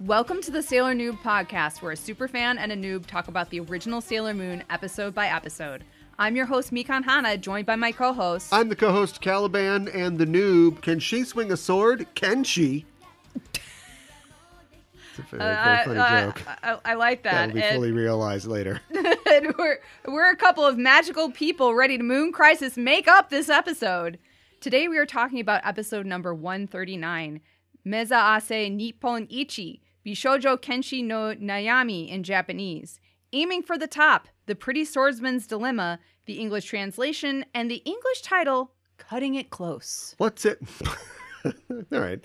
Welcome to the Sailor Noob podcast, where a superfan and a noob talk about the original Sailor Moon episode by episode. I'm your host, Mikan Hana, joined by my co-host. I'm the co-host, Caliban, and the noob. Can she swing a sword? Can she? It's a very funny joke. I like that. That'll be fully realized later. And we're a couple of magical people ready to Moon Crisis make up this episode. Today we are talking about episode number 139, Meza Ase Nippon Ichi, Bishoujo Kenshi no Nayami in Japanese. Aiming for the top, the pretty swordsman's dilemma, the English translation, and the English title, Cutting It Close. What's it? All right.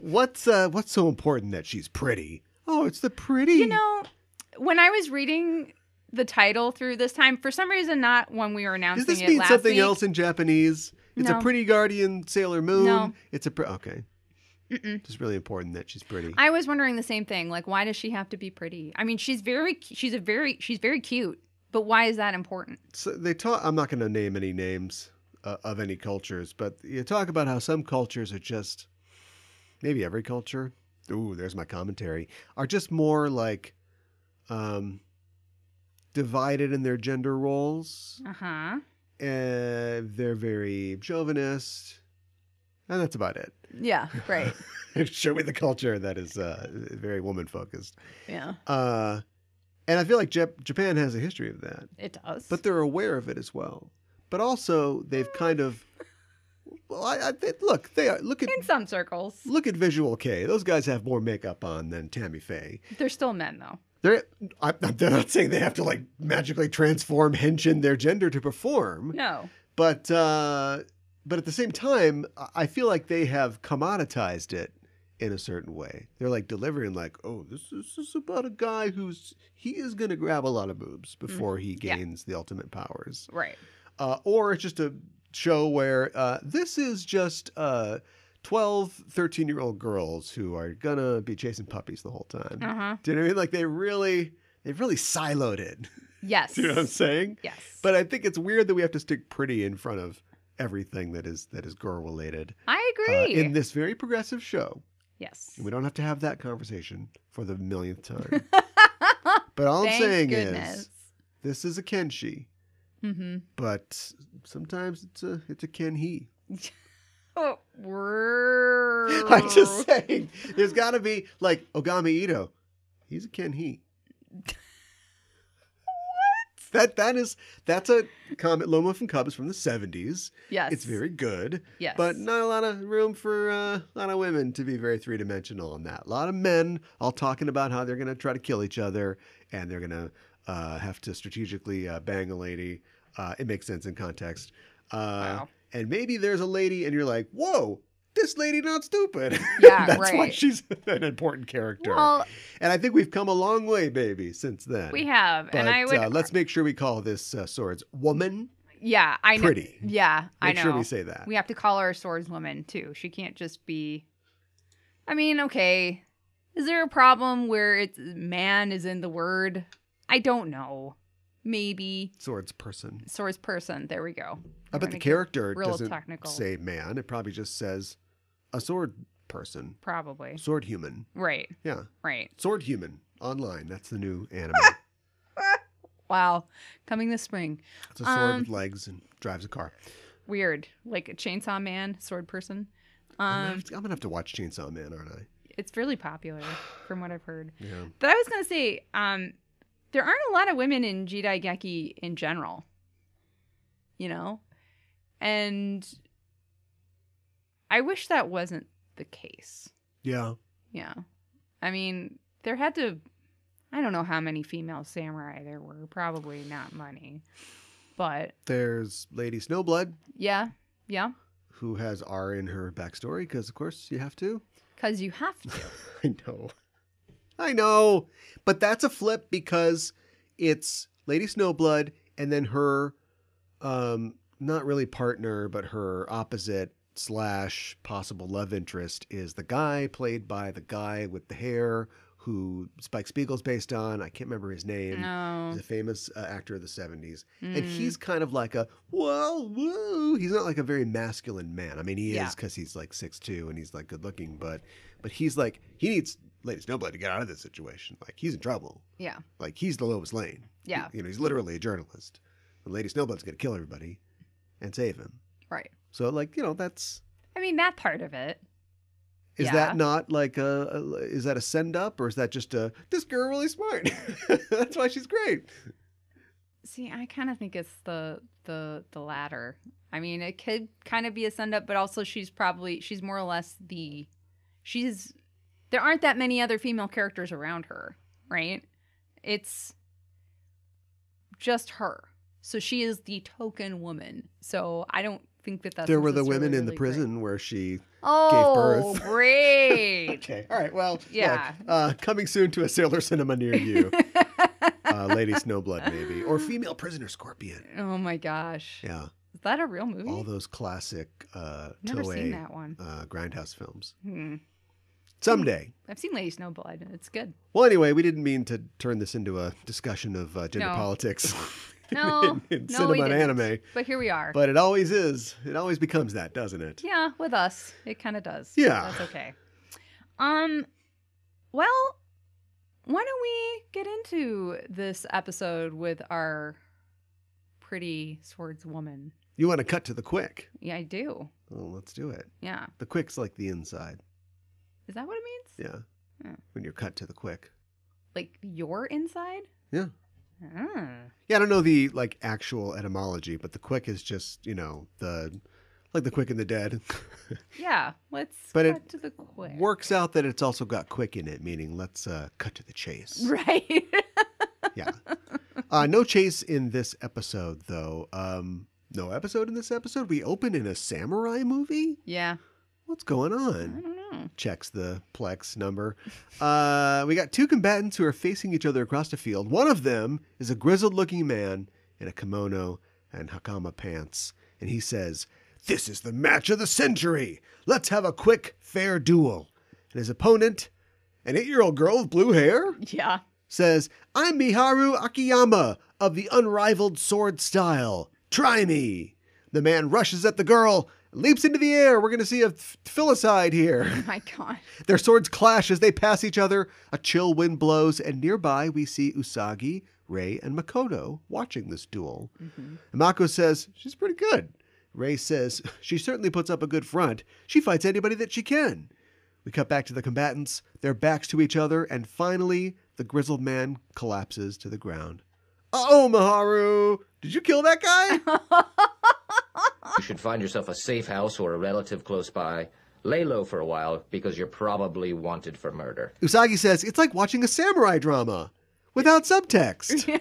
What's so important that she's pretty? Oh, it's the pretty. You know, when I was reading the title through this time, for some reason, not when we were announcing it last week. Does this mean something else in Japanese? It's No. a pretty guardian Sailor Moon. No. It's a okay. Mm-mm. It's really important that she's pretty. I was wondering the same thing. Like, why does she have to be pretty? I mean, she's very cute, but why is that important? So they talk. I'm not going to name any names of any cultures, but you talk about how some cultures are just, maybe every culture. Ooh, there's my commentary. Are just more like, divided in their gender roles. They're very chauvinist. And that's about it. Yeah, right. Show me the culture that is very woman-focused. Yeah. And I feel like Japan has a history of that. It does. But they're aware of it as well. But also, they've kind of... Well, look at... In some circles. Look at Visual K. Those guys have more makeup on than Tammy Faye. They're still men, though. They're not saying they have to, like, magically transform henshin their gender to perform. No. But at the same time, I feel like they have commoditized it in a certain way. They're like delivering like, oh, this is about a guy he is going to grab a lot of boobs before he gains the ultimate powers. Right. Or it's just a show where this is just 12, 13-year-old girls who are going to be chasing puppies the whole time. Uh-huh. Do you know what I mean? Like they've really siloed it. Yes. Do you know what I'm saying? Yes. But I think it's weird that we have to stick pretty in front of everything that is girl related. I agree. In this very progressive show. Yes. And we don't have to have that conversation for the millionth time. But all I'm saying is this is a kenshi. Mm-hmm. But sometimes it's a ken-he. Oh, I'm just saying. There's got to be like Ogami Ito. He's a ken-he. That's a comic. Loma from Cubs from the 70s. Yes. It's very good. Yes. But not a lot of room for a lot of women to be very three-dimensional in that. A lot of men all talking about how they're going to try to kill each other and they're going to have to strategically bang a lady. It makes sense in context. Wow. And maybe there's a lady and you're like, whoa, this lady not stupid. Yeah, That's why she's an important character. Well, and I think we've come a long way, baby, since then. We have. But, and I would... let's make sure we call this Swordswoman. Yeah, I know. Pretty. Yeah, I know. Make sure we say that. We have to call her a swordswoman, too. She can't just be... I mean, okay. Is there a problem where man is in the word? I don't know. Maybe. Swordsperson. There we go. I bet the character doesn't technical. say man. It probably just says a sword person. Probably. Sword human. Right. Yeah. Right. Sword human online. That's the new anime. Wow. Coming this spring. It's a sword with legs and drives a car. Weird. Like a Chainsaw Man, sword person. I'm going to have to watch Chainsaw Man, aren't I? It's really popular from what I've heard. Yeah. But I was going to say, there aren't a lot of women in Jidaigeki in general. You know? And I wish that wasn't the case. Yeah. Yeah. I mean, there had to... I don't know how many female samurai there were. Probably not many. But... There's Lady Snowblood. Yeah. Yeah. Who has R in her backstory, because, of course, you have to. Because you have to. I know. But that's a flip because it's Lady Snowblood and then her, not really partner, but her opposite / possible love interest is the guy played by the guy with the hair who Spike Spiegel's based on. I can't remember his name. No. He's a famous actor of the 70s. And he's kind of like a, whoa. He's not like a very masculine man. I mean, he is because he's like 6'2" and he's like good looking, but he's like, he needs Lady Snowblood to get out of this situation. Like, he's in trouble. Yeah. Like, he's the Lois Lane. Yeah. He's literally a journalist. And Lady Snowblood's going to kill everybody and save him. Right. So, like, that's... I mean, that part of it. Is that not like is that a send up, or is that just this girl really smart? That's why she's great. See, I kind of think it's the latter. I mean, it could kind of be a send up, but also she's more or less there aren't that many other female characters around her, right? It's just her. So she is the token woman. So I don't think that's there were the women in the really prison great. Where she gave birth. Oh, great. Okay. All right. Well, yeah. Look, coming soon to a Sailor cinema near you. Lady Snowblood, maybe. Or Female Prisoner Scorpion. Oh, my gosh. Yeah. Is that a real movie? All those classic Never Toei seen that one. Grindhouse films. Someday. I've seen Lady Snowblood. It's good. Well, anyway, we didn't mean to turn this into a discussion of gender politics. No, in cinema and anime. But here we are. But it always is. It always becomes that, doesn't it? Yeah, with us. It kind of does. Yeah. That's okay. Well, why don't we get into this episode with our pretty swordswoman? You want to cut to the quick? Yeah, I do. Well, let's do it. Yeah. The quick's like the inside. Is that what it means? Yeah. When you're cut to the quick. Like your inside? Yeah. Ah. Yeah, I don't know the like actual etymology, but the quick is just, the quick and the dead. Yeah, let's but cut to the quick. Works out that it's also got quick in it, meaning let's cut to the chase. Right. Yeah. No chase in this episode, though. No episode in this episode. We open in a samurai movie? Yeah. What's going on? I don't know. Checks the Plex number. We got two combatants who are facing each other across the field. One of them is a grizzled-looking man in a kimono and hakama pants. And he says, "This is the match of the century. Let's have a quick, fair duel." And his opponent, an 8-year-old girl with blue hair, says, "I'm Miharu Akiyama of the unrivaled sword style. Try me." The man rushes at the girl, leaps into the air. We're going to see a filicide here. Oh my God. Their swords clash as they pass each other. A chill wind blows, and nearby we see Usagi, Rei, and Makoto watching this duel. Mako says, "She's pretty good." Rei says, "She certainly puts up a good front. She fights anybody that she can." We cut back to the combatants, their backs to each other, and finally, the grizzled man collapses to the ground. "Uh-oh, Miharu! Did you kill that guy?" You should find yourself a safe house or a relative close by. Lay low for a while, because you're probably wanted for murder. Usagi says, "It's like watching a samurai drama, without subtext."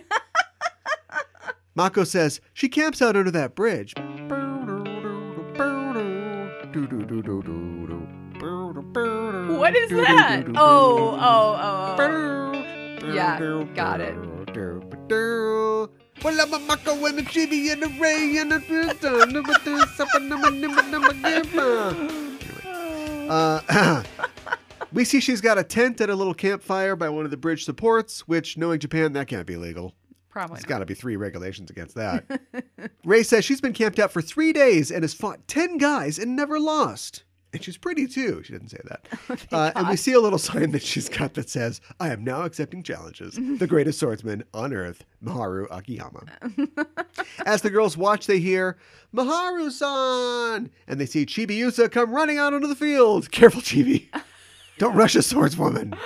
Mako says, "She camps out under that bridge." What is that? Oh. Yeah, got it. Well, I'm a Mako and a Chibi and a Ray and a we see she's got a tent at a little campfire by one of the bridge supports, which, knowing Japan, that can't be legal. Probably There's got to be 3 regulations against that. Ray says she's been camped out for 3 days and has fought 10 guys and never lost. And she's pretty, too. She didn't say that. And we see a little sign that she's got that says, "I am now accepting challenges. The greatest swordsman on earth, Miharu Akiyama." As the girls watch, they hear, "Miharu-san!" And they see Chibi-Yusa come running out onto the field. Careful, Chibi. Don't rush a swordswoman.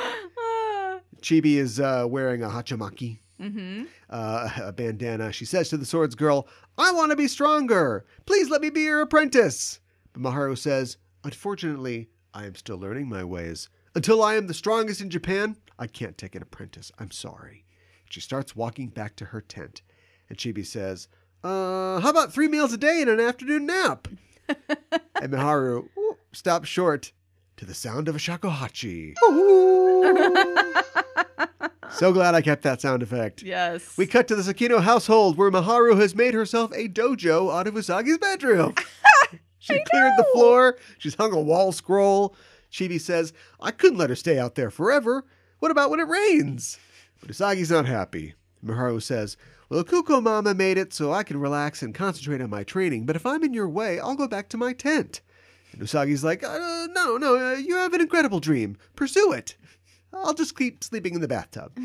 Chibi is wearing a hachamaki, a bandana. She says to the swords girl, "I want to be stronger. Please let me be your apprentice." But Miharu says, "Unfortunately, I am still learning my ways. Until I am the strongest in Japan, I can't take an apprentice. I'm sorry." She starts walking back to her tent. And Chibi says, how about 3 meals a day and an afternoon nap?" And Miharu stops short to the sound of a shakuhachi. So glad I kept that sound effect. Yes. We cut to the Sakino household where Miharu has made herself a dojo out of Usagi's bedroom. She cleared the floor. She's hung a wall scroll. Chibi says, "I couldn't let her stay out there forever. What about when it rains? But Usagi's not happy. Miharu says, well, Kuko Mama made it so I can relax and concentrate on my training, but if I'm in your way, I'll go back to my tent. And Usagi's like, no, you have an incredible dream. Pursue it. I'll just keep sleeping in the bathtub.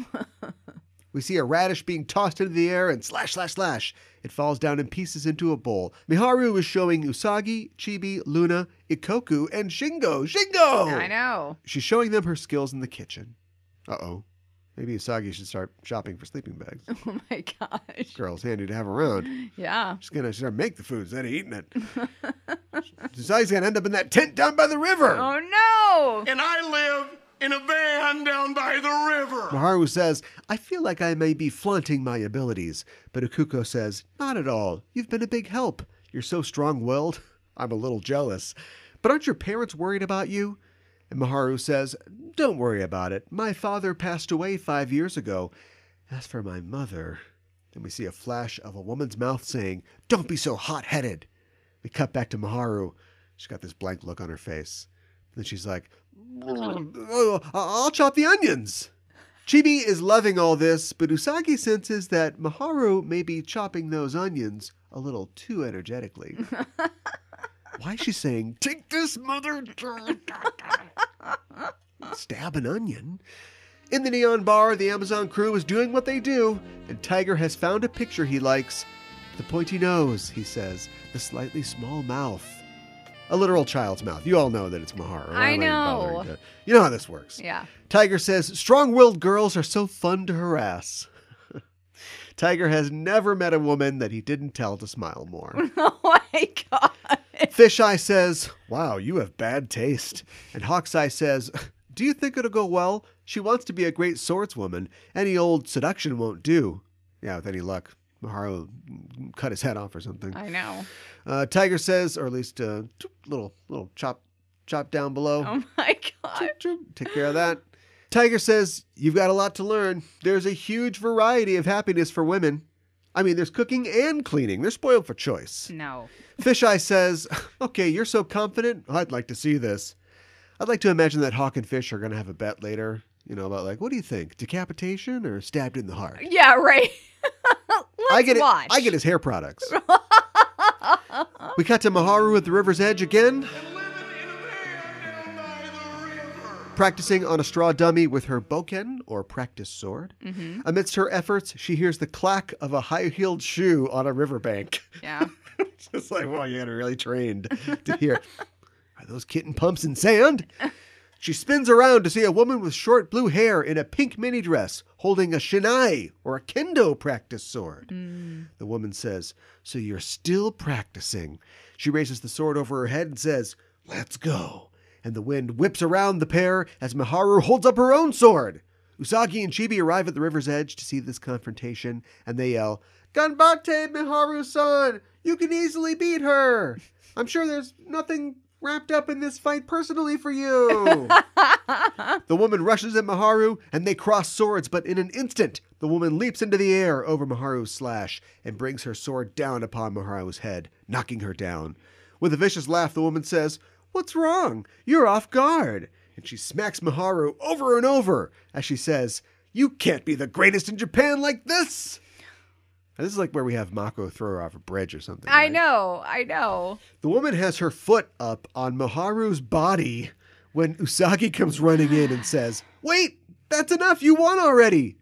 We see a radish being tossed into the air and slash, slash, slash. It falls down in pieces into a bowl. Miharu is showing Usagi, Chibi, Luna, Ikoku, and Shingo. Shingo! I know. She's showing them her skills in the kitchen. Uh-oh. Maybe Usagi should start shopping for sleeping bags. Oh my gosh. Girl's handy to have around. Yeah. She's going to make the food instead of eating it. Usagi's going to end up in that tent down by the river. Oh no! And I live in a van down by the river. Miharu says, I feel like I may be flaunting my abilities. But Ikuko says, not at all. You've been a big help. You're so strong-willed. I'm a little jealous. But aren't your parents worried about you? And Miharu says, don't worry about it. My father passed away 5 years ago. As for my mother... Then we see a flash of a woman's mouth saying, don't be so hot-headed. We cut back to Miharu. She's got this blank look on her face. Then she's like, oh, I'll chop the onions. Chibi is loving all this, but Usagi senses that Miharu may be chopping those onions a little too energetically. Why is she saying, take this, mother? Stab an onion. In the neon bar, the Amazon crew is doing what they do, and Tiger has found a picture he likes. The pointy nose, he says, the slightly small mouth. A literal child's mouth. You all know that it's Miharu. I know. You know how this works. Yeah. Tiger says, strong-willed girls are so fun to harass. Tiger has never met a woman that he didn't tell to smile more. Oh my god. Fisheye says, wow, you have bad taste. And Hawkeye says, do you think it'll go well? She wants to be a great swordswoman. Any old seduction won't do. Yeah, with any luck, Miharu cut his head off or something. I know. Tiger says, or at least a little chop down below. Oh my god. Take care of that. Tiger says, you've got a lot to learn. There's a huge variety of happiness for women. I mean, there's cooking and cleaning. They're spoiled for choice. No. Fisheye says, okay, you're so confident. I'd like to see this. I'd like to imagine that Hawk and Fish are going to have a bet later, about like, what do you think? Decapitation or stabbed in the heart? Yeah, right. Let's watch. I get his hair products. We cut to Miharu at the river's edge again, practicing on a straw dummy with her bokken, or practice sword. Mm-hmm. Amidst her efforts, she hears the clack of a high-heeled shoe on a riverbank. Yeah. It's just like, well, you got to really trained to hear. Are those kitten pumps in sand? She spins around to see a woman with short blue hair in a pink mini dress holding a shinai, or a kendo practice sword. The woman says, so you're still practicing. She raises the sword over her head and says, let's go. And the wind whips around the pair as Miharu holds up her own sword. Usagi and Chibi arrive at the river's edge to see this confrontation, and they yell, Ganbate, Miharu-san! You can easily beat her! I'm sure there's nothing wrapped up in this fight personally for you. The woman rushes at Miharu, and they cross swords, but in an instant, the woman leaps into the air over Miharu's slash and brings her sword down upon Miharu's head, knocking her down. With a vicious laugh, the woman says, what's wrong? You're off guard. And she smacks Miharu over and over as she says, you can't be the greatest in Japan like this. And this is like where we have Mako throw her off a bridge or something. I right? know. The woman has her foot up on Miharu's body when Usagi comes running in and says, wait, that's enough. You won already.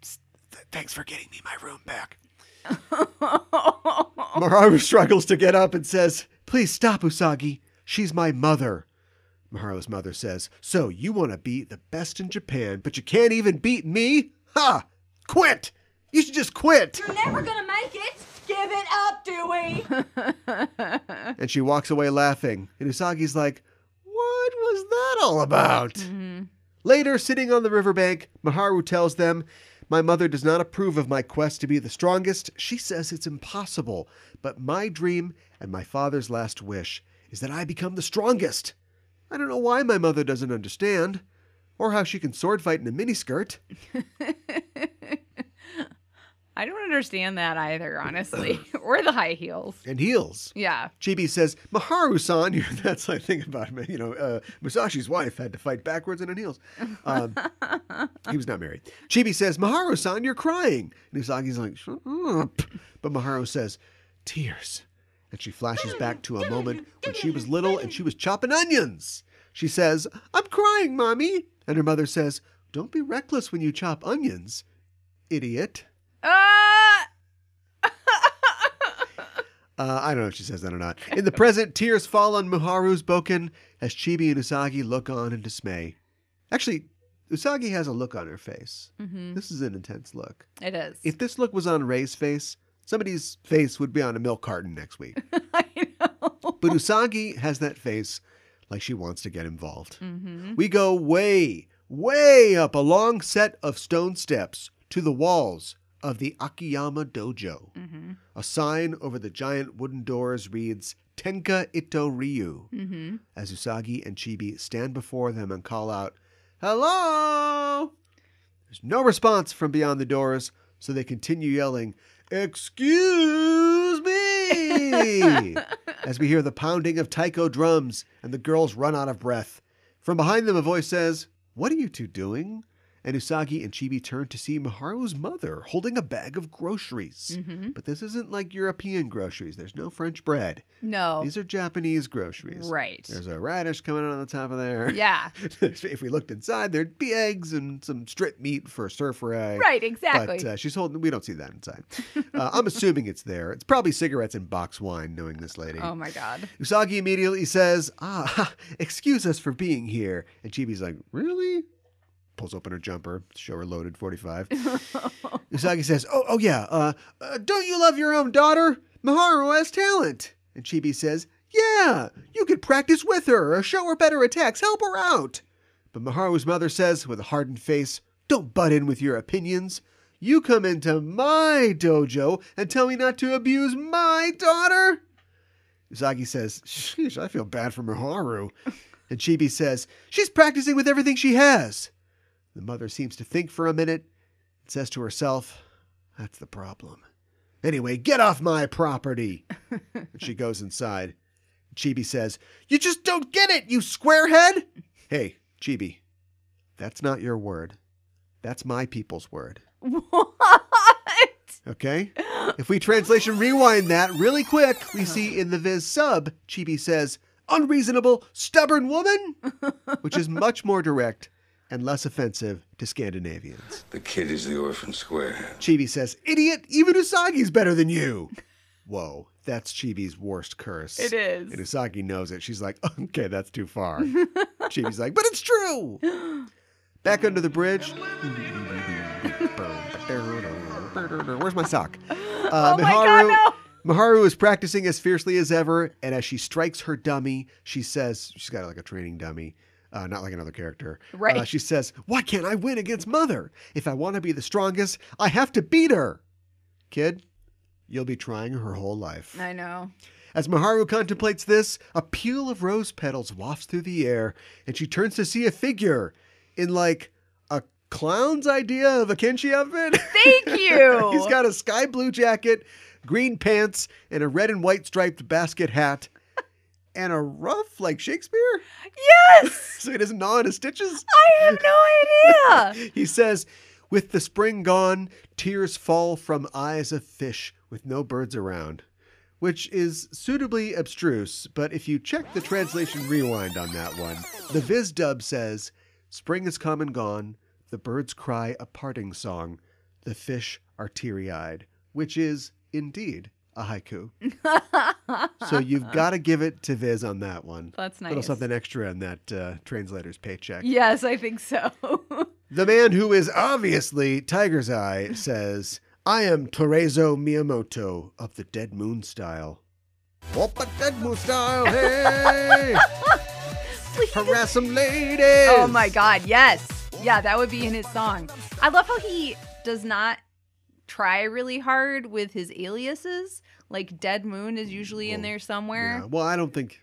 Psst, thanks for getting me my room back. Miharu struggles to get up and says, please stop, Usagi. She's my mother. Miharu's mother says, so you want to be the best in Japan, but you can't even beat me? Ha! Quit! You should just quit! You're never gonna make it! Give it up, Dewey! And she walks away laughing. And Usagi's like, what was that all about? Mm-hmm. Later, sitting on the riverbank, Miharu tells them, my mother does not approve of my quest to be the strongest. She says it's impossible. But my dream and my father's last wish is that I become the strongest. I don't know why my mother doesn't understand, or how she can sword fight in a miniskirt. I don't understand that either, honestly. Or the high heels. And heels. Yeah. Chibi says, Miharu-san, that's the thing about him. Musashi's wife had to fight backwards and in heels. He was not married. Chibi says, Miharu-san, you're crying. And Usagi's like, shut up. But Miharu says, tears. And she flashes back to a moment when she was little and she was chopping onions. She says, I'm crying, Mommy. And her mother says, don't be reckless when you chop onions, idiot. I don't know if she says that or not. In the present, tears fall on Miharu's bokken as Chibi and Usagi look on in dismay. Actually, Usagi has a look on her face. Mm-hmm. This is an intense look. It is. If this look was on Rei's face, somebody's face would be on a milk carton next week. I know. But Usagi has that face like she wants to get involved. Mm-hmm. We go way, way up a long set of stone steps to the walls of the Akiyama Dojo. Mm-hmm. A sign over the giant wooden doors reads, Tenka Itto Ryu. Mm-hmm. As Usagi and Chibi stand before them and call out, hello! There's no response from beyond the doors, so they continue yelling, excuse me! As we hear the pounding of taiko drums and the girls run out of breath. From behind them, a voice says, what are you two doing? And Usagi and Chibi turn to see Miharu's mother holding a bag of groceries. Mm-hmm. But this isn't like European groceries. There's no French bread. No. These are Japanese groceries. Right. There's a radish coming out on the top of there. Yeah. If we looked inside, there'd be eggs and some strip meat for stir fry. Right, exactly. But she's holding, we don't see that inside. I'm assuming it's there. It's probably cigarettes and box wine, knowing this lady. Oh my God. Usagi immediately says, excuse us for being here. And Chibi's like, really? Pulls open her jumper, show her loaded 45. Usagi says, oh yeah, don't you love your own daughter? Miharu has talent. And Chibi says, yeah, you could practice with her or show her better attacks. Help her out. But Miharu's mother says with a hardened face, don't butt in with your opinions. You come into my dojo and tell me not to abuse my daughter? Usagi says, sheesh, I feel bad for Miharu. And Chibi says, she's practicing with everything she has. The mother seems to think for a minute and says to herself, that's the problem. Anyway, get off my property. And she goes inside. Chibi says, you just don't get it, you squarehead. Hey, Chibi, that's not your word. That's my people's word. What? Okay? If we translation rewind that really quick, we see in the Viz sub, Chibi says, unreasonable, stubborn woman, which is much more direct and less offensive to Scandinavians. The kid is the orphan squarehead. Chibi says, idiot, even Usagi's better than you. Whoa, that's Chibi's worst curse. It is. And Usagi knows it. She's like, okay, that's too far. Chibi's like, but it's true. Back under the bridge. Where's my sock? Oh my God, no. Miharu is practicing as fiercely as ever, and as she strikes her dummy, she says, she's got like a training dummy. Not like another character. Right. She says, why can't I win against Mother? If I want to be the strongest, I have to beat her. Kid, you'll be trying her whole life. I know. As Miharu contemplates this, a peal of rose petals wafts through the air, and she turns to see a figure in like a clown's idea of a kenshi outfit. Thank you. He's got a sky blue jacket, green pants, and a red and white striped basket hat. And a ruff like Shakespeare? Yes! So he doesn't gnaw on his stitches? I have no idea. He says, with the spring gone, tears fall from eyes of fish with no birds around. Which is suitably abstruse, but if you check the translation rewind on that one, the Viz dub says, spring is come and gone, the birds cry a parting song, the fish are teary-eyed, which is, indeed, a haiku. So you've got to give it to Viz on that one. That's nice. A little something extra in that translator's paycheck. Yes, I think so. The man who is obviously Tiger's Eye says, I am Torezo Miyamoto of the Dead Moon Style. Whoop, Dead Moon Style, hey! Harass some ladies! Oh my God, yes. Yeah, that would be in his song. I love how he does not try really hard with his aliases. Like Dead Moon is usually in there somewhere. Yeah. Well, I don't think,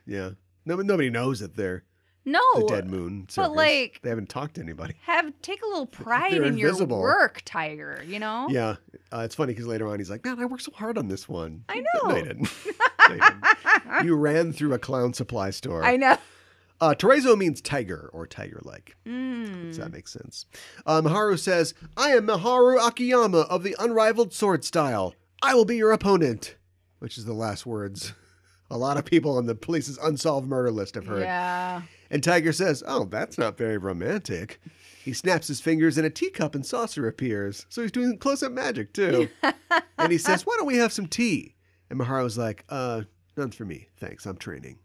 nobody knows that they're No. The Dead Moon Circus. But, like, they haven't talked to anybody. Take a little pride They're in invisible. your work, Tiger, you know? Yeah. It's funny because later on he's like, man, I worked so hard on this one. I know. No, you didn't. No, you didn't. You ran through a clown supply store. I know. Terezo means tiger or tiger-like. Does that make sense? Miharu says, I am Miharu Akiyama of the Unrivaled Sword Style. I will be your opponent. Which is the last words a lot of people on the police's unsolved murder list have heard. Yeah. And Tiger says, oh, that's not very romantic. He snaps his fingers and a teacup and saucer appears. So he's doing close-up magic, too. And he says, why don't we have some tea? And Miharu's like, none for me. Thanks, I'm training.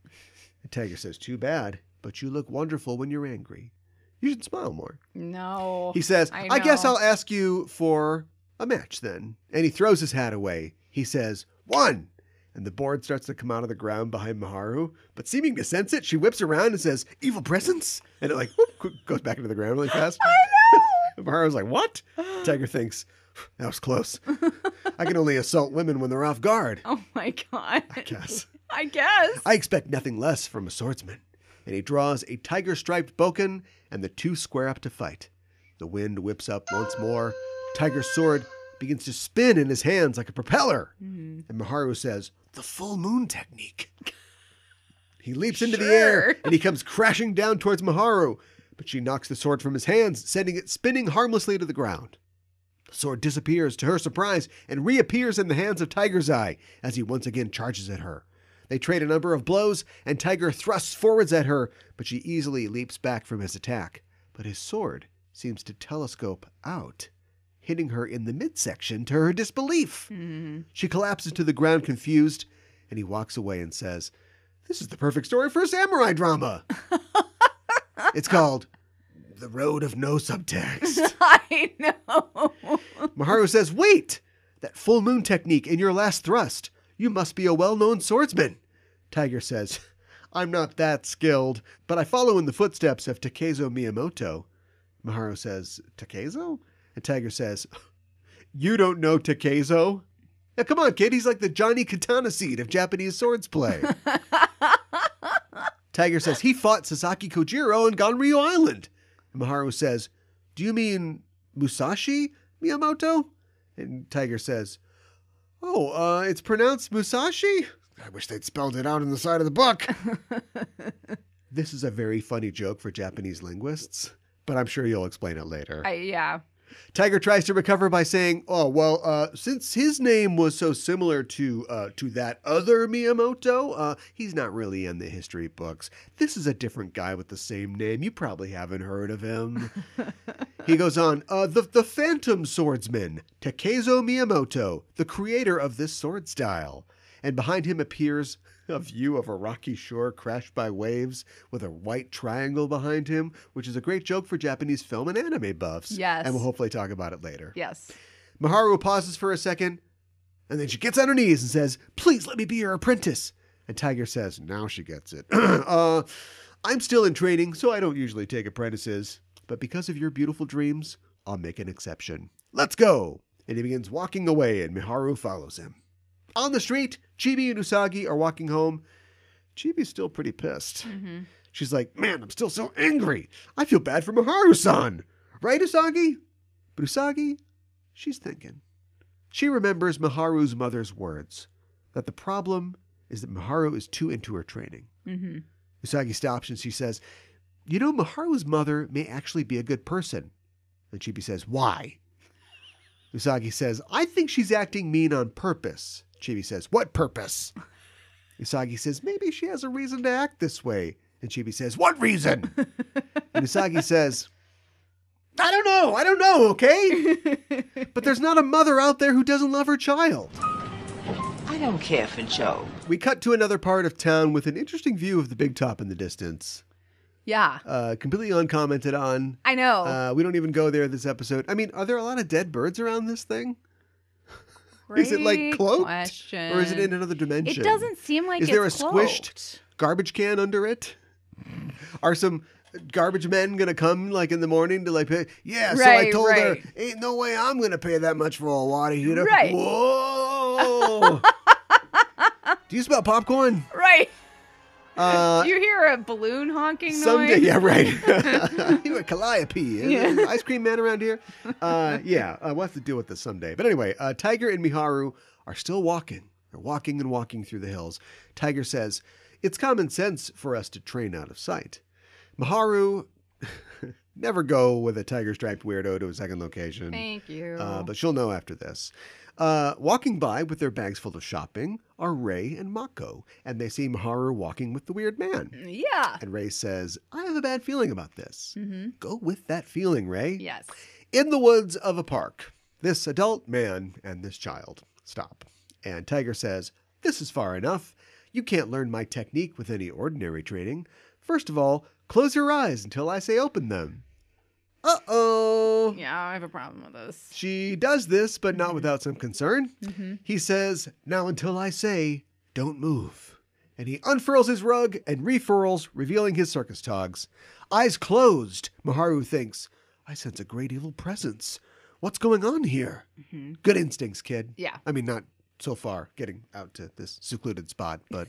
And Tiger says, too bad, but you look wonderful when you're angry. You should smile more. No. He says, I I guess know. I'll ask you for a match then. And he throws his hat away. He says, 1. And the board starts to come out of the ground behind Miharu. But seeming to sense it, she whips around and says, evil presence? And it like whoop, goes back into the ground really fast. I know. And Miharu's like, what? Tiger thinks, that was close. I can only assault women when they're off guard. Oh my God. I guess. I guess. I expect nothing less from a swordsman. And he draws a tiger-striped bokken, and the two square up to fight. The wind whips up once more. Tiger's sword begins to spin in his hands like a propeller. And Miharu says, the full moon technique. He leaps into the air, and he comes crashing down towards Miharu. But she knocks the sword from his hands, sending it spinning harmlessly to the ground. The sword disappears to her surprise and reappears in the hands of Tiger's Eye as he once again charges at her. They trade a number of blows, and Tiger thrusts forwards at her, but she easily leaps back from his attack. But his sword seems to telescope out, hitting her in the midsection to her disbelief. She collapses to the ground confused, and he walks away and says, this is the perfect story for a samurai drama. It's called The Road of No Subtext. I know. Miharu says, wait! That full moon technique in your last thrust. You must be a well-known swordsman. Tiger says, I'm not that skilled, but I follow in the footsteps of Takezo Miyamoto. Miharu says, Takezo? And Tiger says, you don't know Takezo? Now come on, kid, he's like the Johnny Katanaseed of Japanese swordsplay. Tiger says, he fought Sasaki Kojiro on Ganryu Island. And Miharu says, do you mean Musashi, Miyamoto? And Tiger says, oh, it's pronounced Musashi? I wish they'd spelled it out on the side of the book. This is a very funny joke for Japanese linguists, but I'm sure you'll explain it later. Yeah. Tiger tries to recover by saying, oh, well, since his name was so similar to that other Miyamoto, he's not really in the history books. This is a different guy with the same name. You probably haven't heard of him. He goes on, the Phantom Swordsman, Takezo Miyamoto, the creator of this sword style. And behind him appears a view of a rocky shore crashed by waves with a white triangle behind him, which is a great joke for Japanese film and anime buffs. Yes. And we'll hopefully talk about it later. Yes. Miharu pauses for a second, and then she gets on her knees and says, please let me be your apprentice. And Tiger says, now she gets it. I'm still in training, so I don't usually take apprentices. But because of your beautiful dreams, I'll make an exception. Let's go. And he begins walking away, and Miharu follows him. On the street, Chibi and Usagi are walking home. Chibi's still pretty pissed. She's like, man, I'm still so angry. I feel bad for Miharu-san. Right, Usagi? But Usagi, she's thinking. She remembers Miharu's mother's words, that the problem is that Miharu is too into her training. Usagi stops and she says, you know, Miharu's mother may actually be a good person. And Chibi says, why? Usagi says, I think she's acting mean on purpose. Chibi says, what purpose? Usagi says, maybe she has a reason to act this way. And Chibi says, what reason? And Usagi says, I don't know, okay? But there's not a mother out there who doesn't love her child. I don't care for Joe. We cut to another part of town with an interesting view of the big top in the distance. Yeah. Completely uncommented on. I know. We don't even go there this episode. I mean, are there a lot of dead birds around this thing? Great Is it like cloaked? question. Or is it in another dimension? It doesn't seem like Is it's there a cloaked. squished garbage can under it? Are some garbage men going to come like in the morning to like pay? Yeah, so I Right, told her, right. ain't no way I'm going to pay that much for a water heater. Right. Whoa. Do you smell popcorn? Right. Do you hear a balloon honking Someday, noise? yeah, right. You a calliope. Yeah. Ice cream man around here? We'll have to deal with this someday. But anyway, Tiger and Miharu are still walking. They're walking and walking through the hills. Tiger says, it's common sense for us to train out of sight. Miharu, never go with a tiger-striped weirdo to a second location. Thank you. But she'll know after this. Walking by with their bags full of shopping are Rei and Mako, and they see Miharu walking with the weird man. Yeah. And Rei says, I have a bad feeling about this. Go with that feeling, Rei. Yes. In the woods of a park, this adult man and this child stop. And Tiger says, this is far enough. You can't learn my technique with any ordinary training. First of all, close your eyes until I say open them. Uh-oh. Yeah, I have a problem with this. She does this, but not without some concern. He says, now until I say, don't move. And he unfurls his rug and refurls, revealing his circus togs. Eyes closed, Miharu thinks, I sense a great evil presence. What's going on here? Good instincts, kid. Yeah. I mean, not so far getting out to this secluded spot, but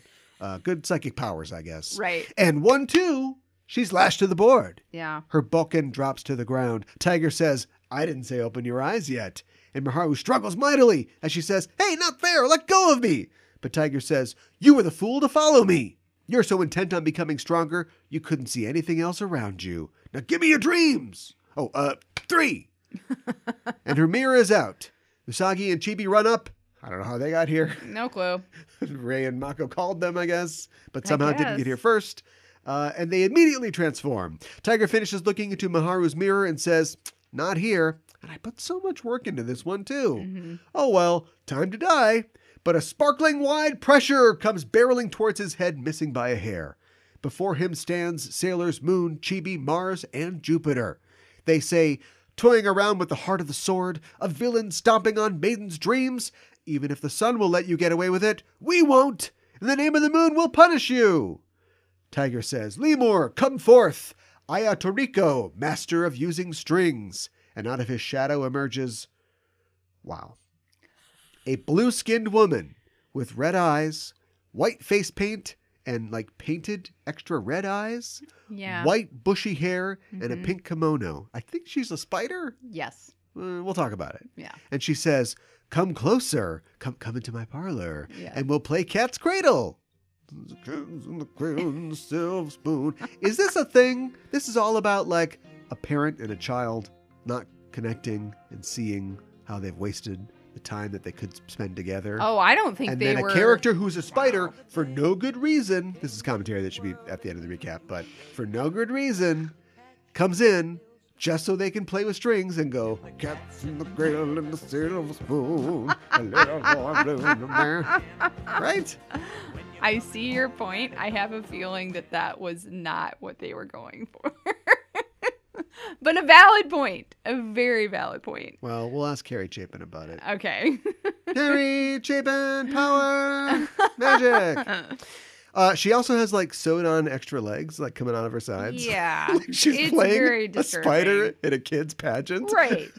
good psychic powers, I guess. Right. And 1, 2, she's lashed to the board. Yeah. Her bokken drops to the ground. Tiger says, I didn't say open your eyes yet. And Miharu struggles mightily as she says, hey, not fair, let go of me. But Tiger says, you were the fool to follow me. You're so intent on becoming stronger, you couldn't see anything else around you. Now give me your dreams. 3. And her mirror is out. Usagi and Chibi run up. I don't know how they got here. No clue. Rei and Mako called them, I guess, but somehow didn't guess. get here first. And they immediately transform. Tiger finishes looking into Miharu's mirror and says, not here. And I put so much work into this one, too. Oh, well, time to die. But a sparkling wide pressure comes barreling towards his head, missing by a hair. Before him stands Sailors Moon, Chibi, Mars, and Jupiter. They say, toying around with the heart of the sword, a villain stomping on maiden's dreams. Even if the sun will let you get away with it, we won't. In the name of the moon, we'll punish you. Tiger says, Lemur, come forth. Ayatoriko, master of using strings. And out of his shadow emerges, wow, a blue-skinned woman with red eyes, white face paint, and like painted extra red eyes, Yeah. white bushy hair, and a pink kimono. I think she's a spider. Yes. We'll talk about it. Yeah. And she says, come closer, come into my parlor, Yeah. and we'll play cat's cradle. The kittens and the cradle and the silver spoon. Is this a thing? This is all about like a parent and a child not connecting and seeing how they've wasted the time that they could spend together. Oh, I don't think And they then were. a character who's a spider for no good reason. This is commentary that should be at the end of the recap, but for no good reason comes in just so they can play with strings and go, cats in the cradle and the silver spoon, a little boy blue in the mare. Right? I see your point. I have a feeling that that was not what they were going for. But a valid point. A very valid point. Well, we'll ask Carrie Chapin about it. Okay. Carrie Chapin, power, magic. She also has like sewed on extra legs, like coming out of her sides. Yeah. Like she's It's playing very a disturbing. spider in a kid's pageant. Right.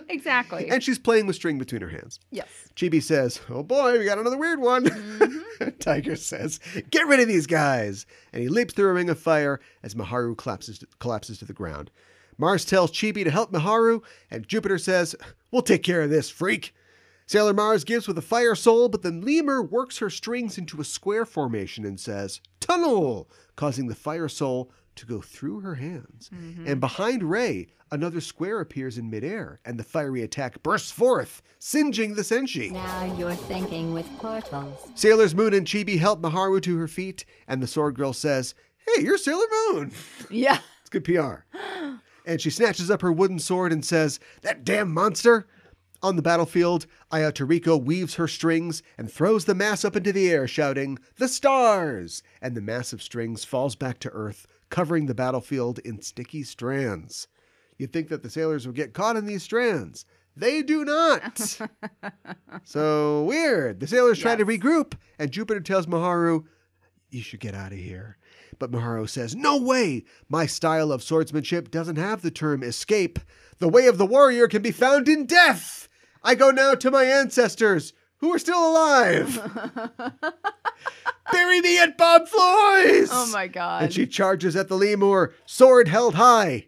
Exactly. And she's playing with string between her hands. Yes. Chibi says, oh boy, we got another weird one. Tiger says, get rid of these guys. And he leaps through a ring of fire as Miharu collapses to the ground. Mars tells Chibi to help Miharu, and Jupiter says, we'll take care of this, freak. Sailor Mars gives with a fire soul, but the lemur works her strings into a square formation and says, tunnel, causing the fire soul to go through her hands. And behind Rei, another square appears in midair, and the fiery attack bursts forth, singeing the Senshi. Now you're thinking with portals. Sailors Moon and Chibi help Miharu to her feet, and the sword girl says, hey, you're Sailor Moon. Yeah. It's good PR. And she snatches up her wooden sword and says, that damn monster. On the battlefield, Ayatoriko weaves her strings and throws the mass up into the air, shouting, the stars! And the mass of strings falls back to earth, covering the battlefield in sticky strands. You'd think that the sailors would get caught in these strands. They do not. So weird. The sailors try to regroup, and Jupiter tells Miharu, you should get out of here. But Miharu says, no way! My style of swordsmanship doesn't have the term escape. The way of the warrior can be found in death! I go now to my ancestors, who are still alive. Bury me at Bob Floyd's! Oh my god. And she charges at the lemur, sword held high.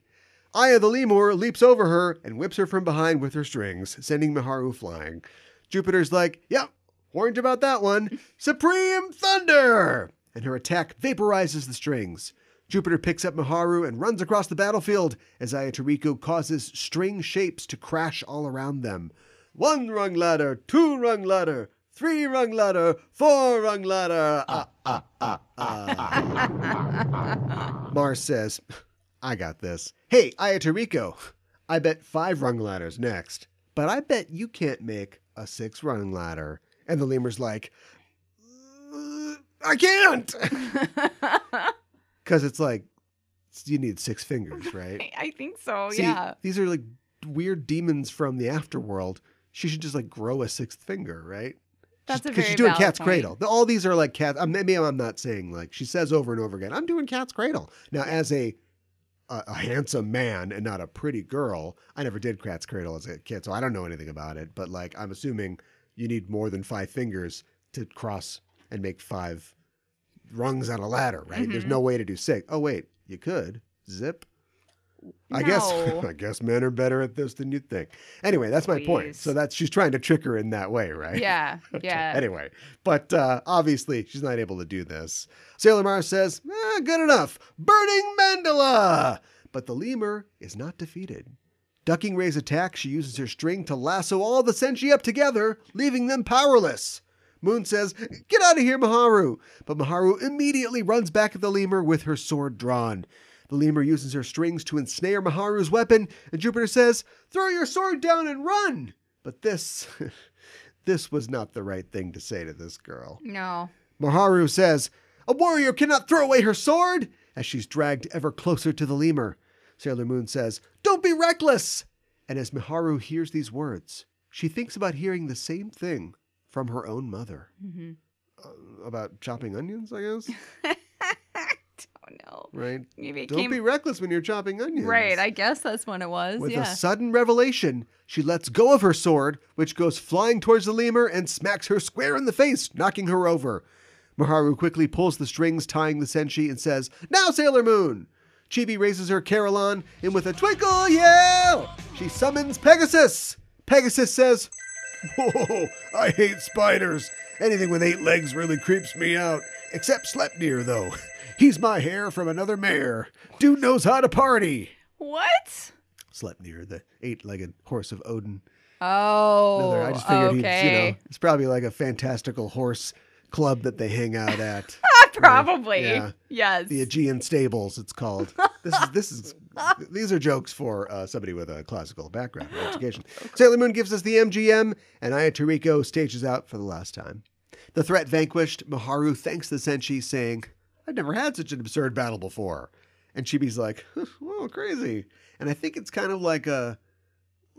Aya the lemur leaps over her and whips her from behind with her strings, sending Miharu flying. Jupiter's like, yep, warned you about that one. Supreme Thunder! And her attack vaporizes the strings. Jupiter picks up Miharu and runs across the battlefield as Ayatoriko causes string shapes to crash all around them. 1-rung ladder, 2-rung ladder, 3-rung ladder, 4-rung ladder. Mars says, I got this. Hey, Ayatoriko, I bet 5-rung ladder's next, but I bet you can't make a 6-rung ladder. And the lemur's like, I can't! Because it's like, you need 6 fingers, right? I think so, See, yeah. These are like weird demons from the afterworld. She should just like grow a 6th finger, right? That's a very Because she's doing valid Cat's point. Cradle. All these are like cat. Maybe I'm not saying like she says over and over again, I'm doing Cat's Cradle. Now, as a handsome man and not a pretty girl, I never did Cat's Cradle as a kid, so I don't know anything about it. But like, I'm assuming you need more than 5 fingers to cross and make 5 rungs on a ladder, right? Mm-hmm. There's no way to do 6. Oh wait, you could zip. I No. guess men are better at this than you think. Anyway, that's my point. Please. So she's trying to trick her in that way, right? Yeah, yeah. Anyway, but obviously she's not able to do this. Sailor Mars says, good enough. Burning Mandala! But the lemur is not defeated. Ducking Ray's attack, she uses her string to lasso all the Senshi up together, leaving them powerless. Moon says, get out of here, Miharu. But Miharu immediately runs back at the lemur with her sword drawn. The lemur uses her strings to ensnare Miharu's weapon, and Jupiter says, throw your sword down and run. But this was not the right thing to say to this girl. No. Miharu says, a warrior cannot throw away her sword, as she's dragged ever closer to the lemur. Sailor Moon says, don't be reckless. And as Miharu hears these words, she thinks about hearing the same thing from her own mother. Mm-hmm. About chopping onions, I guess? Don't know. Right? Maybe it Don't came... be reckless when you're chopping onions. Right, I guess that's when it was, With yeah. a sudden revelation, she lets go of her sword, which goes flying towards the lemur and smacks her square in the face, knocking her over. Miharu quickly pulls the strings tying the Senshi and says, now, Sailor Moon! Chibi raises her carillon, and with a twinkle yell, she summons Pegasus. Pegasus says, whoa, I hate spiders. Anything with 8 legs really creeps me out. Except Sleipnir, though. He's my heir from another mare. Dude knows how to party. What? Sleipnir, the 8-legged horse of Odin. Oh, I just figured okay. it's probably like a fantastical horse club that they hang out at. Probably. Yeah. Yes. The Aegean Stables, it's called. These are jokes for somebody with a classical background or education. Sailor Moon gives us the MGM, and Ayatoriko stages out for the last time. The threat vanquished, Miharu thanks the Senshi, saying, I've never had such an absurd battle before. And Chibi's like, whoa, crazy. And I think it's kind of like an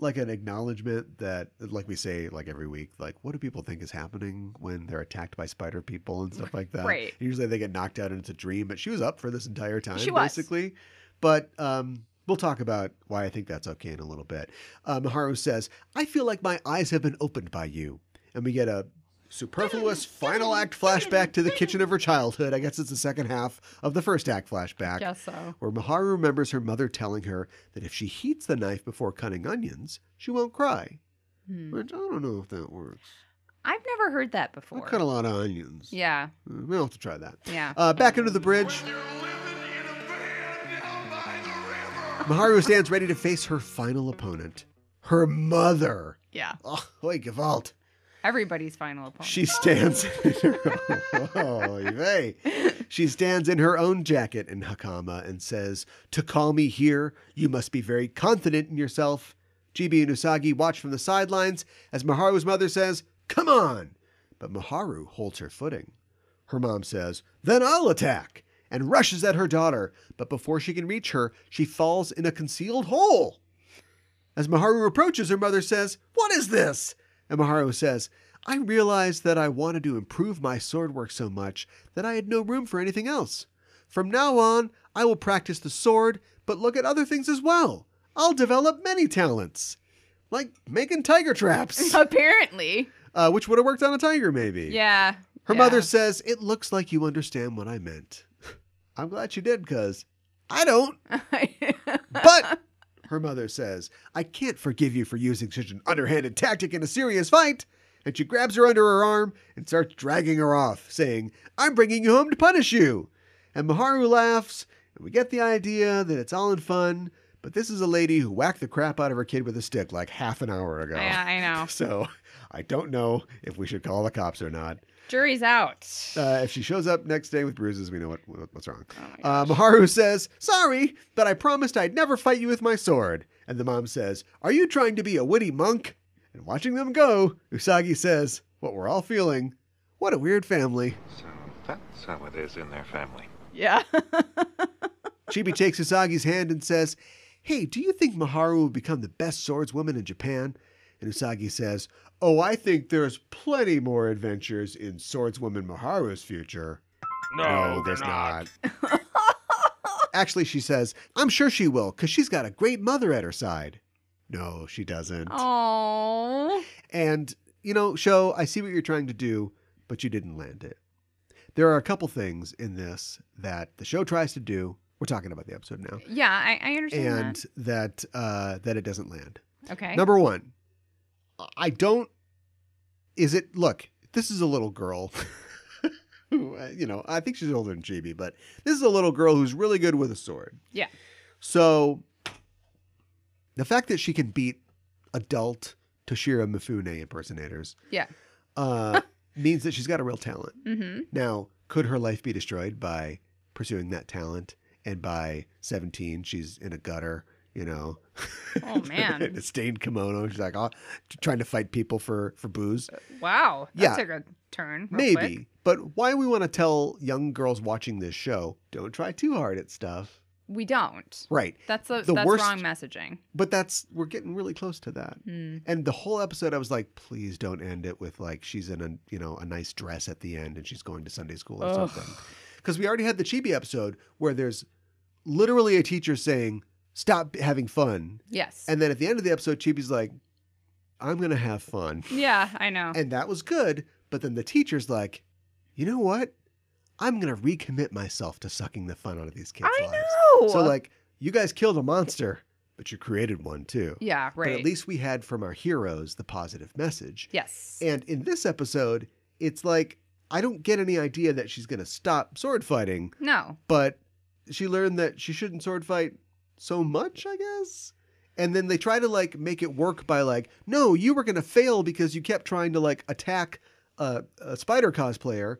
acknowledgement that, like we say like every week, like, what do people think is happening when they're attacked by spider people and stuff like that? Right. Usually they get knocked out and it's a dream, but she was up for this entire time, She was. basically. But we'll talk about why I think that's okay in a little bit. Miharu says, I feel like my eyes have been opened by you. And we get a superfluous final act flashback to the kitchen of her childhood. I guess it's the second half of the first act flashback. Guess so. Where Miharu remembers her mother telling her that if she heats the knife before cutting onions, she won't cry. Which I don't know if that works. I've never heard that before. I cut a lot of onions. Yeah. We'll have to try that. Yeah. Back into the bridge. Miharu stands ready to face her final opponent. Her mother. Yeah. Oh, oi, Gewalt. Everybody's final opponent. She stands She stands in her own jacket and hakama and says, to call me here, you must be very confident in yourself. Chibi and Usagi watch from the sidelines as Miharu's mother says, come on. But Miharu holds her footing. Her mom says, then I'll attack, and rushes at her daughter. But before she can reach her, she falls in a concealed hole. As Miharu approaches, her mother says, what is this? And Miharu says, I realized that I wanted to improve my sword work so much that I had no room for anything else. From now on, I will practice the sword, but look at other things as well. I'll develop many talents, like making tiger traps. Apparently. which would have worked on a tiger, maybe. Yeah. Her mother says, "It looks like you understand what I meant." I'm glad she did, because I don't. But her mother says, "I can't forgive you for using such an underhanded tactic in a serious fight." And she grabs her under her arm and starts dragging her off, saying, "I'm bringing you home to punish you." And Miharu laughs, and we get the idea that it's all in fun. But this is a lady who whacked the crap out of her kid with a stick like half an hour ago. Yeah, I know. So I don't know if we should call the cops or not. Jury's out. If she shows up next day with bruises, we know what's wrong. Oh Miharu says, "Sorry, but I promised I'd never fight you with my sword." And the mom says, "Are you trying to be a witty monk?" And watching them go, Usagi says, "What we're all feeling. What a weird family." So that's how it is in their family. Yeah. Chibi takes Usagi's hand and says, "Hey, do you think Miharu will become the best swordswoman in Japan?" And Usagi says, "Oh, I think there's plenty more adventures in Swordswoman Miharu's future." No, there's they're not. Actually, she says, "I'm sure she will, because she's got a great mother at her side." No, she doesn't. Oh. And, Sho, I see what you're trying to do, but you didn't land it. There are a couple things in this that the show tries to do. We're talking about the episode now. Yeah, I understand And that it doesn't land. Okay. Number one, look, this is a little girl who, I think she's older than Chibi, but this is a little girl who's really good with a sword. Yeah. So the fact that she can beat adult Toshiro Mifune impersonators Yeah. means that she's got a real talent. Mm-hmm. Now, could her life be destroyed by pursuing that talent? And by 17, she's in a gutter, Oh, man. in a stained kimono. She's like, trying to fight people for booze. Wow. That Yeah. took a turn. real Maybe. quick. But why we want to tell young girls watching this show, don't try too hard at stuff. We don't. Right. That's The that's worst- wrong messaging. But we're getting really close to that. And the whole episode, I was like, please don't end it with like, she's in a nice dress at the end and she's going to Sunday school or something. Because we already had the Chibi episode where there's literally a teacher saying, "Stop having fun." Yes. And then at the end of the episode, Chibi's like, "I'm going to have fun." Yeah, I know. And that was good. But then the teacher's like, "You know what? I'm going to recommit myself to sucking the fun out of these kids' lives." know. So like, you guys killed a monster, but you created one too. Yeah, right. But at least we had from our heroes the positive message. Yes. And in this episode, it's like, I don't get any idea that she's going to stop sword fighting, No. but she learned that she shouldn't sword fight so much, I guess. And then they try to like make it work by like, no, you were going to fail because you kept trying to like attack a spider cosplayer,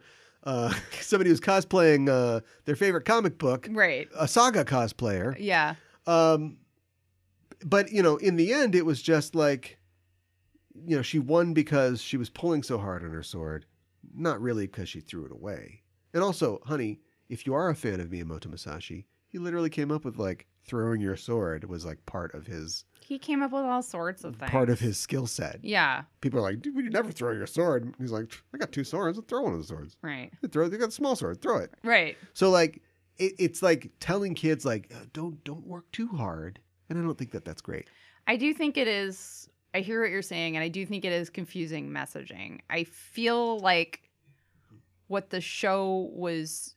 somebody who's cosplaying their favorite comic book, Right. a Saga cosplayer. Yeah. But, in the end, it was just like, she won because she was pulling so hard on her sword, not really because she threw it away. And also, honey, if you are a fan of Miyamoto Mushashi, he literally came up with like throwing your sword was like part of his He came up with all sorts of things. part of his skill set. Yeah. People are like, "Dude, you never throw your sword." He's like, "I got 2 swords. I'll throw one of the swords." Right. They got a small sword. Throw it. Right. So like, it's like telling kids like, don't work too hard. And I don't think that that's great. I do think it is. I hear what you're saying, and I do think it is confusing messaging. I feel like what the show was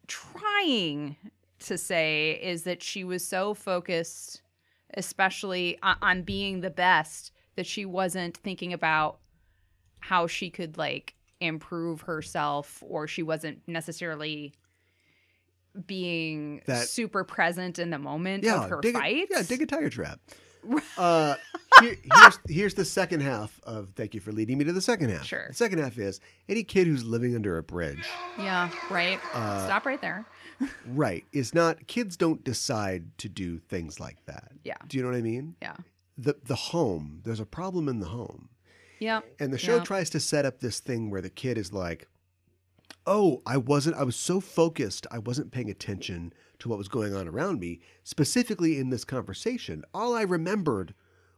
trying to say is that she was so focused, especially on being the best, that she wasn't thinking about how she could like improve herself, or she wasn't necessarily being super present in the moment of her fights. Dig a tire trap. Here's the second half of, thank you for leading me to the second half. Sure. The second half is any kid who's living under a bridge. Yeah, right. Stop right there. Right. It's not, kids don't decide to do things like that. Yeah. Do you know what I mean? Yeah. The home, there's a problem in the home. Yeah. And the show tries to set up this thing where the kid is like, oh, I was so focused, I wasn't paying attention to what was going on around me, specifically in this conversation. All I remembered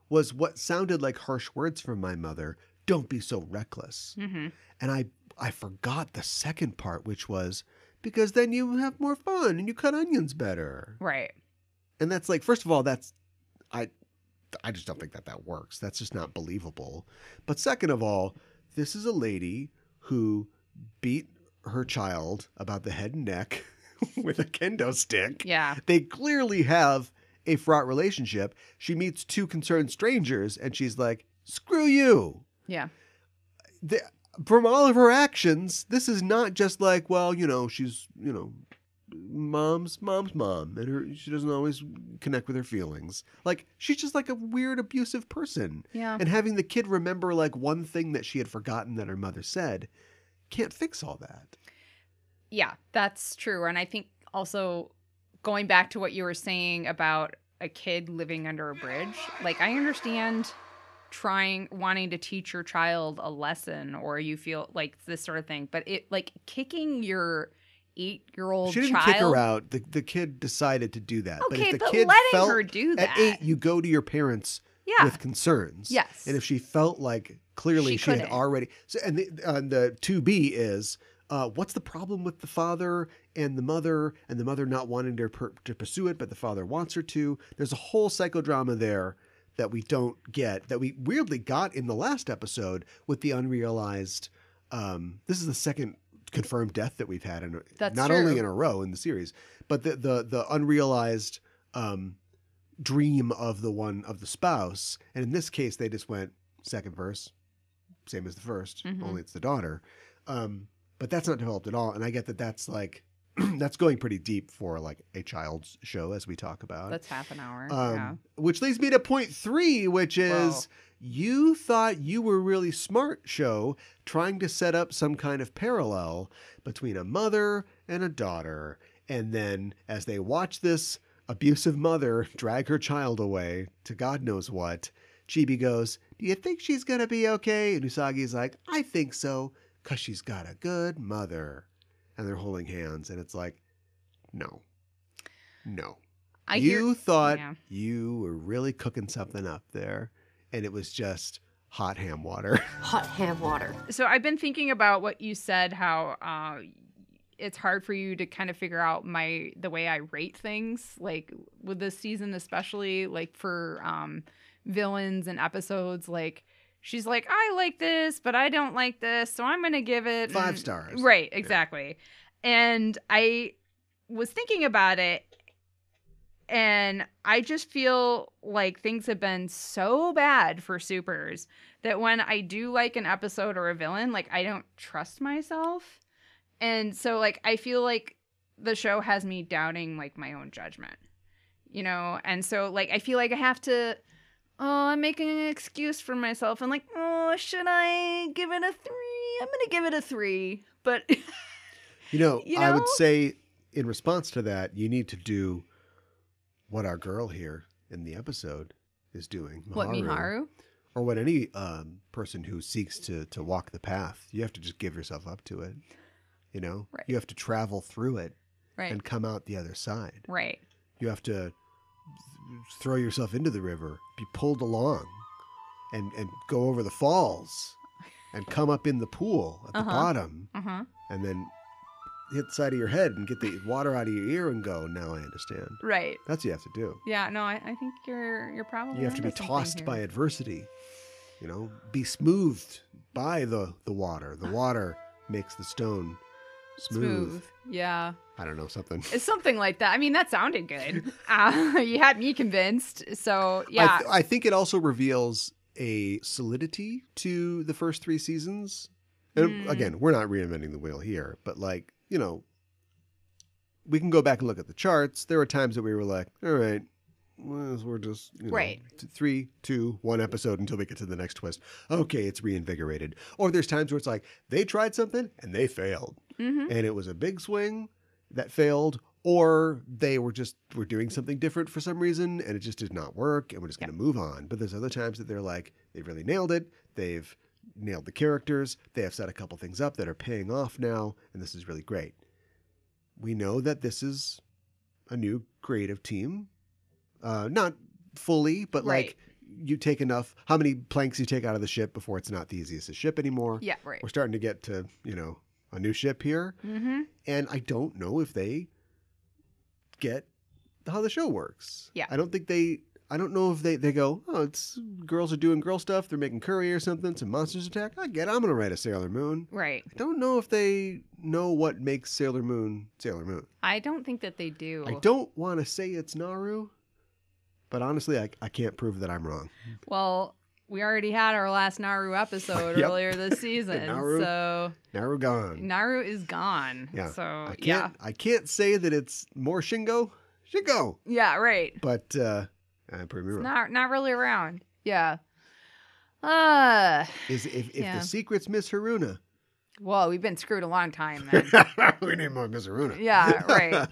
was what sounded like harsh words from my mother. Don't be so reckless. Mm-hmm. And I forgot the second part, which was, because then you have more fun and you cut onions better. Right. And that's like, first of all, I just don't think that works. That's just not believable. But second of all, this is a lady who beat her child about the head and neck with a kendo stick. Yeah. They clearly have a fraught relationship. She meets two concerned strangers and she's like, screw you. Yeah. From all of her actions, this is not just like, well, she's, mom's mom and she doesn't always connect with her feelings. Like, she's just like a weird abusive person. Yeah. And having the kid remember like one thing that she had forgotten that her mother said can't fix all that. Yeah, that's true. And I think also going back to what you were saying about a kid living under a bridge, like I understand wanting to teach your child a lesson or you feel like this sort of thing, but it like kicking your 8-year-old child. She didn't kick her out. The kid decided to do that. Okay, but if the but kid letting felt, her do that. At 8, you go to your parents with concerns. Yes. And if she felt like clearly she had already... So, and the 2B is, what's the problem with the father and the mother not wanting to pursue it, but the father wants her to? There's a whole psychodrama there that we don't get, that we weirdly got in the last episode with the unrealized... this is the second confirmed death that we've had only in a row in the series, but the unrealized dream of the spouse. And in this case, they just went second verse, same as the first, only it's the daughter. But that's not developed at all. And I get that that's like, that's going pretty deep for like a child's show, as we talk about. That's half an hour. Which leads me to point 3, which is you thought you were really smart, show, trying to set up some kind of parallel between a mother and a daughter. And then as they watch this abusive mother drag her child away to God knows what, Chibi goes, do you think she's going to be okay? And Usagi's like, I think so, because she's got a good mother. And they're holding hands, and it's like, no. You thought you were really cooking something up there, and it was just hot ham water. Hot ham water. So I've been thinking about what you said, how it's hard for you to kind of figure out the way I rate things, like with this season especially, like for villains and episodes, like she's like, I like this, but I don't like this, so I'm going to give it 5 stars. Right, exactly. Yeah. And I was thinking about it, and I just feel like things have been so bad for supers that when I do like an episode or a villain, like I don't trust myself. And so like I feel like the show has me doubting like my own judgment, And so like I feel like I have to, I'm making an excuse for myself. I'm like, should I give it a 3? I'm going to give it a 3. But I would say in response to that, you need to do what our girl here in the episode is doing. What, Miharu? Or what any person who seeks to walk the path. You have to just give yourself up to it. Right. You have to travel through it and come out the other side. Right. You have to throw yourself into the river, be pulled along, and go over the falls and come up in the pool at the bottom, and then hit the side of your head and get the water out of your ear and go, now I understand. Right. That's what you have to do. Yeah, no, I think you're probably You have to be tossed by adversity. Be smoothed by the water. The water makes the stone smooth. Yeah. I don't know, something. It's something like that. I mean, that sounded good. You had me convinced. So, yeah. I think it also reveals a solidity to the first 3 seasons. And again, we're not reinventing the wheel here, but like, we can go back and look at the charts. There were times that we were like, all right, we're just, 3, 2, 1 episode until we get to the next twist. Okay, it's reinvigorated. Or there's times where it's like, they tried something and they failed. And it was a big swing that failed, or they were doing something different for some reason and it just did not work and we're just going to move on. But there's other times that they're like, they really nailed it. They've nailed the characters. They have set a couple things up that are paying off now, and this is really great. We know that this is a new creative team. Not fully, but like you take enough, how many planks you take out of the ship before it's not the easiest to ship anymore. Yeah, right. We're starting to get to, a new ship here. And I don't know if they get how the show works. Yeah. I don't think they I don't know if they go, oh, it's girls are doing girl stuff. They're making curry or something. Some monsters attack. I'm going to write a Sailor Moon. Right. I don't know if they know what makes Sailor Moon Sailor Moon. I don't think that they do. I don't want to say it's Naru, but honestly, I can't prove that I'm wrong. Well, we already had our last Naru episode Yep. earlier this season. Naru gone. Naru is gone. Yeah. So, I can't say that it's more Shingo. Shingo. Yeah, right. But I'm pretty wrong. Not really around. Yeah. If the secret's Miss Haruna. Well, we've been screwed a long time then. We need more Miss Haruna. Yeah, right.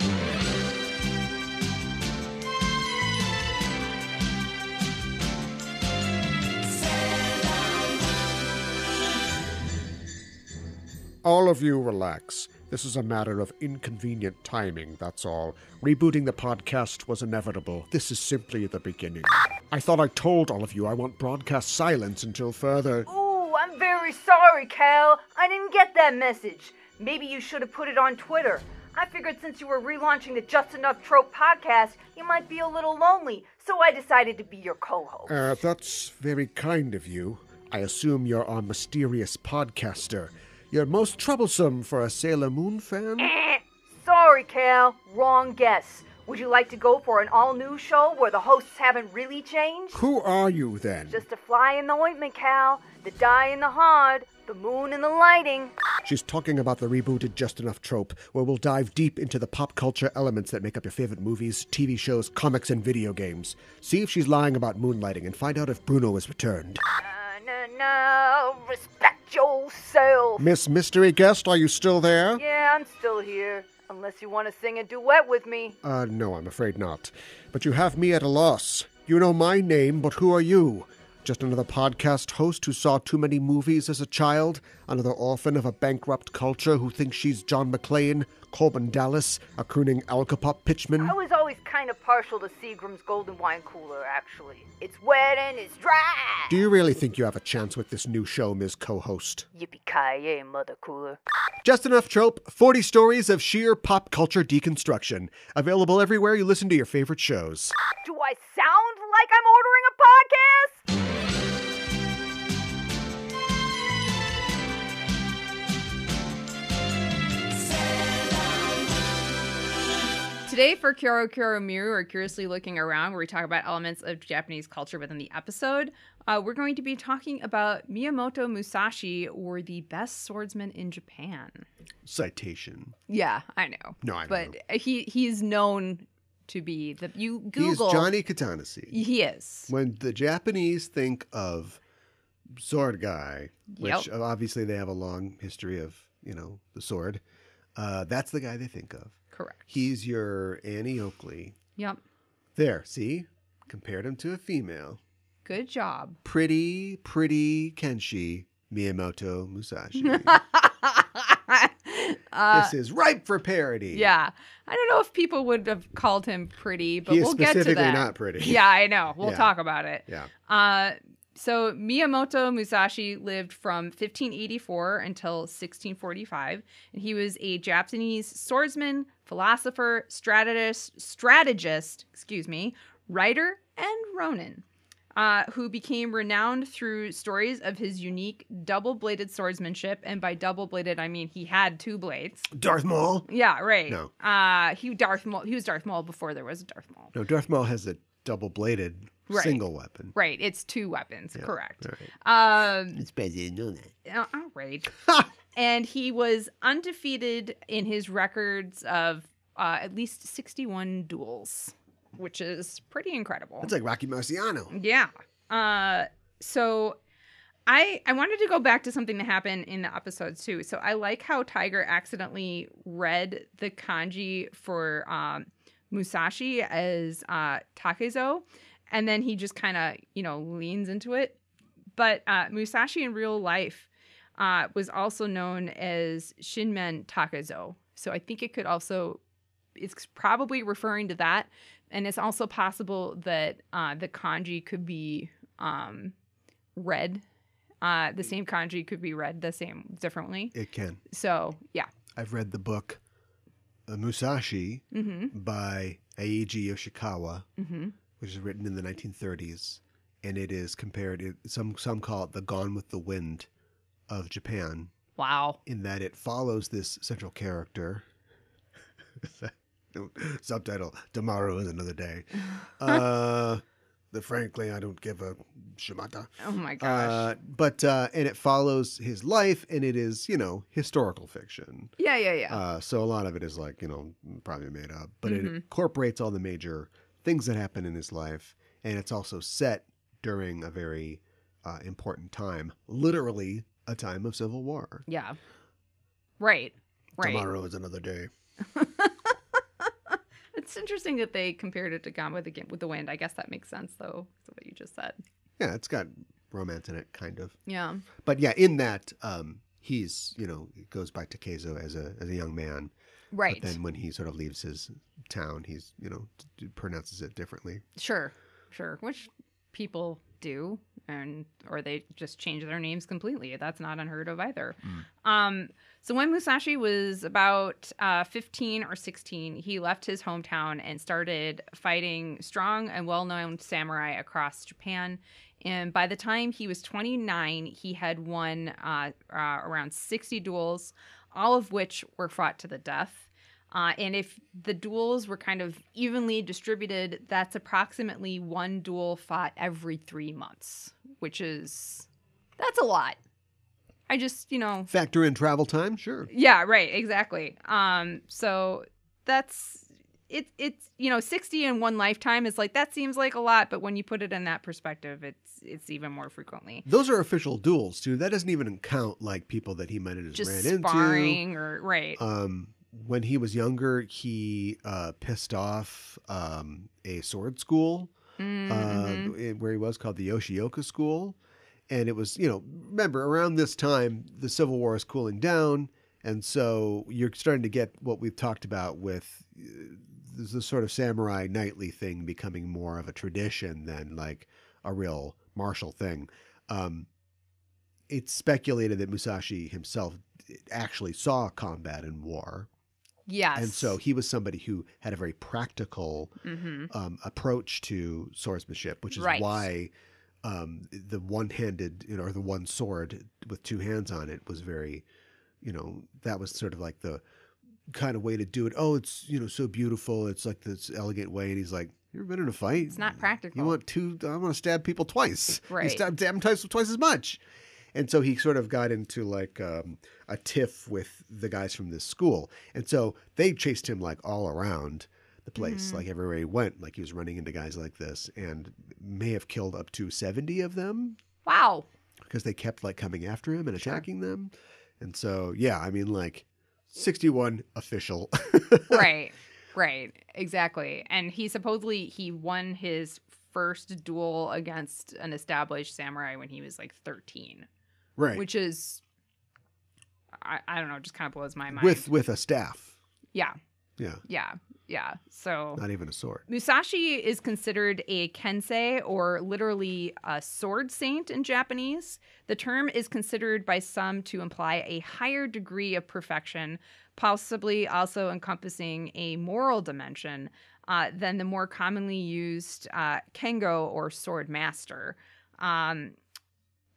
All of you relax. This is a matter of inconvenient timing, that's all. Rebooting the podcast was inevitable. This is simply the beginning. I thought I told all of you I want broadcast silence until further... Ooh, I'm very sorry, Cal. I didn't get that message. Maybe you should have put it on Twitter. I figured since you were relaunching the Just Enough Trope podcast, you might be a little lonely, so I decided to be your co-host. That's very kind of you. I assume you're our mysterious podcaster. You're most troublesome for a Sailor Moon fan. Sorry, Cal. Wrong guess. Would you like to go for an all-new show where the hosts haven't really changed? Who are you, then? Just a fly in the ointment, Cal. The dye in the hard. The moon and the lighting. She's talking about the rebooted Just Enough Trope, where we'll dive deep into the pop culture elements that make up your favorite movies, TV shows, comics, and video games. See if she's lying about moonlighting and find out if Bruno has returned. No, respect yourself. Miss Mystery Guest, are you still there? Yeah, I'm still here. Unless you want to sing a duet with me. No, I'm afraid not. But you have me at a loss. You know my name, but who are you? Just another podcast host who saw too many movies as a child? Another orphan of a bankrupt culture who thinks she's John McClane, Corbin Dallas, a crooning Alcopop pitchman? I was always kind of partial to Seagram's Golden Wine Cooler, actually. It's wet and it's dry. Do you really think you have a chance with this new show, Ms. Co-host? Yippee-ki-yay, Mother Cooler. Just Enough Trope, 40 stories of sheer pop culture deconstruction. Available everywhere you listen to your favorite shows. Do I sound like I'm ordering a podcast? Today for Kyoro Kyoro Miru, or Curiously Looking Around, where we talk about elements of Japanese culture within the episode, we're going to be talking about Miyamoto Mushashi, or the best swordsman in Japan. Citation. Yeah, I know. No, I know. But he's known to be you Google. He's Johnny Katanaseed. He is. When the Japanese think of sword guy, which Yep. obviously they have a long history of, the sword, that's the guy they think of. Correct. He's your Annie Oakley. Yep. There, see? Compared him to a female. Good job. Pretty kenshi Miyamoto Mushashi. This is ripe for parody. Yeah. I don't know if people would have called him pretty, but He is we'll get to that. specifically not pretty. Yeah, I know. We'll Yeah. talk about it. Yeah. So Miyamoto Mushashi lived from 1584 until 1645, and he was a Japanese swordsman, philosopher, strategist, writer, and ronin, who became renowned through stories of his unique double-bladed swordsmanship. And by double-bladed, I mean he had two blades. Darth Maul? Yeah, right. No. He was Darth Maul before there was a Darth Maul. No, Darth Maul has a double-bladed single weapon. Right, it's two weapons, Yeah, correct. right. It's crazy to know that. All right. And he was undefeated in his records of at least 61 duels, which is pretty incredible. That's like Rocky Marciano. Yeah. So I wanted to go back to something that happened in the episodes too. So I like how Tiger accidentally read the kanji for Musashi as Takezo, and then he just kind of, leans into it. But Musashi in real life was also known as Shinmen Takezo. So I think it's probably referring to that. And it's also possible that the kanji could be read. The same kanji could be read differently. It can. So, yeah. I've read the book Musashi Mm-hmm. by Eiji Yoshikawa. Mm-hmm. which is written in the 1930s, and it is compared. Some call it the Gone with the Wind of Japan. Wow. In that it follows this central character. Subtitle: Tomorrow is another day. Frankly, I don't give a shimata. Oh my gosh. And it follows his life, and it is, historical fiction. Yeah. So a lot of it is like, probably made up, but it incorporates all the major things that happen in his life. And it's also set during a very important time, literally a time of civil war. Yeah. Right. Tomorrow is another day. It's interesting that they compared it to Gone with the Wind. I guess that makes sense, though, to what you just said. Yeah, it's got romance in it, kind of. Yeah. But yeah, in that, he's, it goes by Takezo as a young man. Right. But then when he sort of leaves his town, he's, pronounces it differently. Sure. Which people do, or they just change their names completely. That's not unheard of either. So when Musashi was about 15 or 16, he left his hometown and started fighting strong and well-known samurai across Japan. And by the time he was 29, he had won around 60 duels, all of which were fought to the death. And if the duels were kind of evenly distributed, that's approximately one duel fought every 3 months, that's a lot. I just, Factor in travel time, sure. Yeah, right, exactly. So that's, it's 60 in one lifetime is like, that seems like a lot, but when you put it in that perspective, it's even more frequently. Those are official duels, too. That doesn't even count like people that he might have just ran into. Sparring or, right. When he was younger, he pissed off a sword school where he was, called the Yoshioka School. And it was, remember, around this time, the Civil War is cooling down. And so you're starting to get what we've talked about with the sort of samurai knightly thing becoming more of a tradition than like a real martial thing. It's speculated that Musashi himself actually saw combat and war. Yes. And so he was somebody who had a very practical approach to swordsmanship, which is why the one-handed, or the one sword with two hands on it was very, that was sort of like the kind of way to do it. Oh, it's, so beautiful. It's like this elegant way. And he's like, you ever been in a fight? It's not practical. I want to stab people twice. Right. You stab them twice as much. And so he sort of got into like a tiff with the guys from this school. And so they chased him like all around the place, like everywhere he went, like he was running into guys like this, and may have killed up to 70 of them. Wow. Because they kept like coming after him and attacking them. And so, yeah, I mean, like 61 official. Right, exactly. And he won his first duel against an established samurai when he was like 13. Right. Which is, I don't know, just kind of blows my mind. With a staff. Yeah. Yeah. So not even a sword. Musashi is considered a kensei, or literally a sword saint in Japanese. The term is considered by some to imply a higher degree of perfection, possibly also encompassing a moral dimension than the more commonly used kengo, or sword master.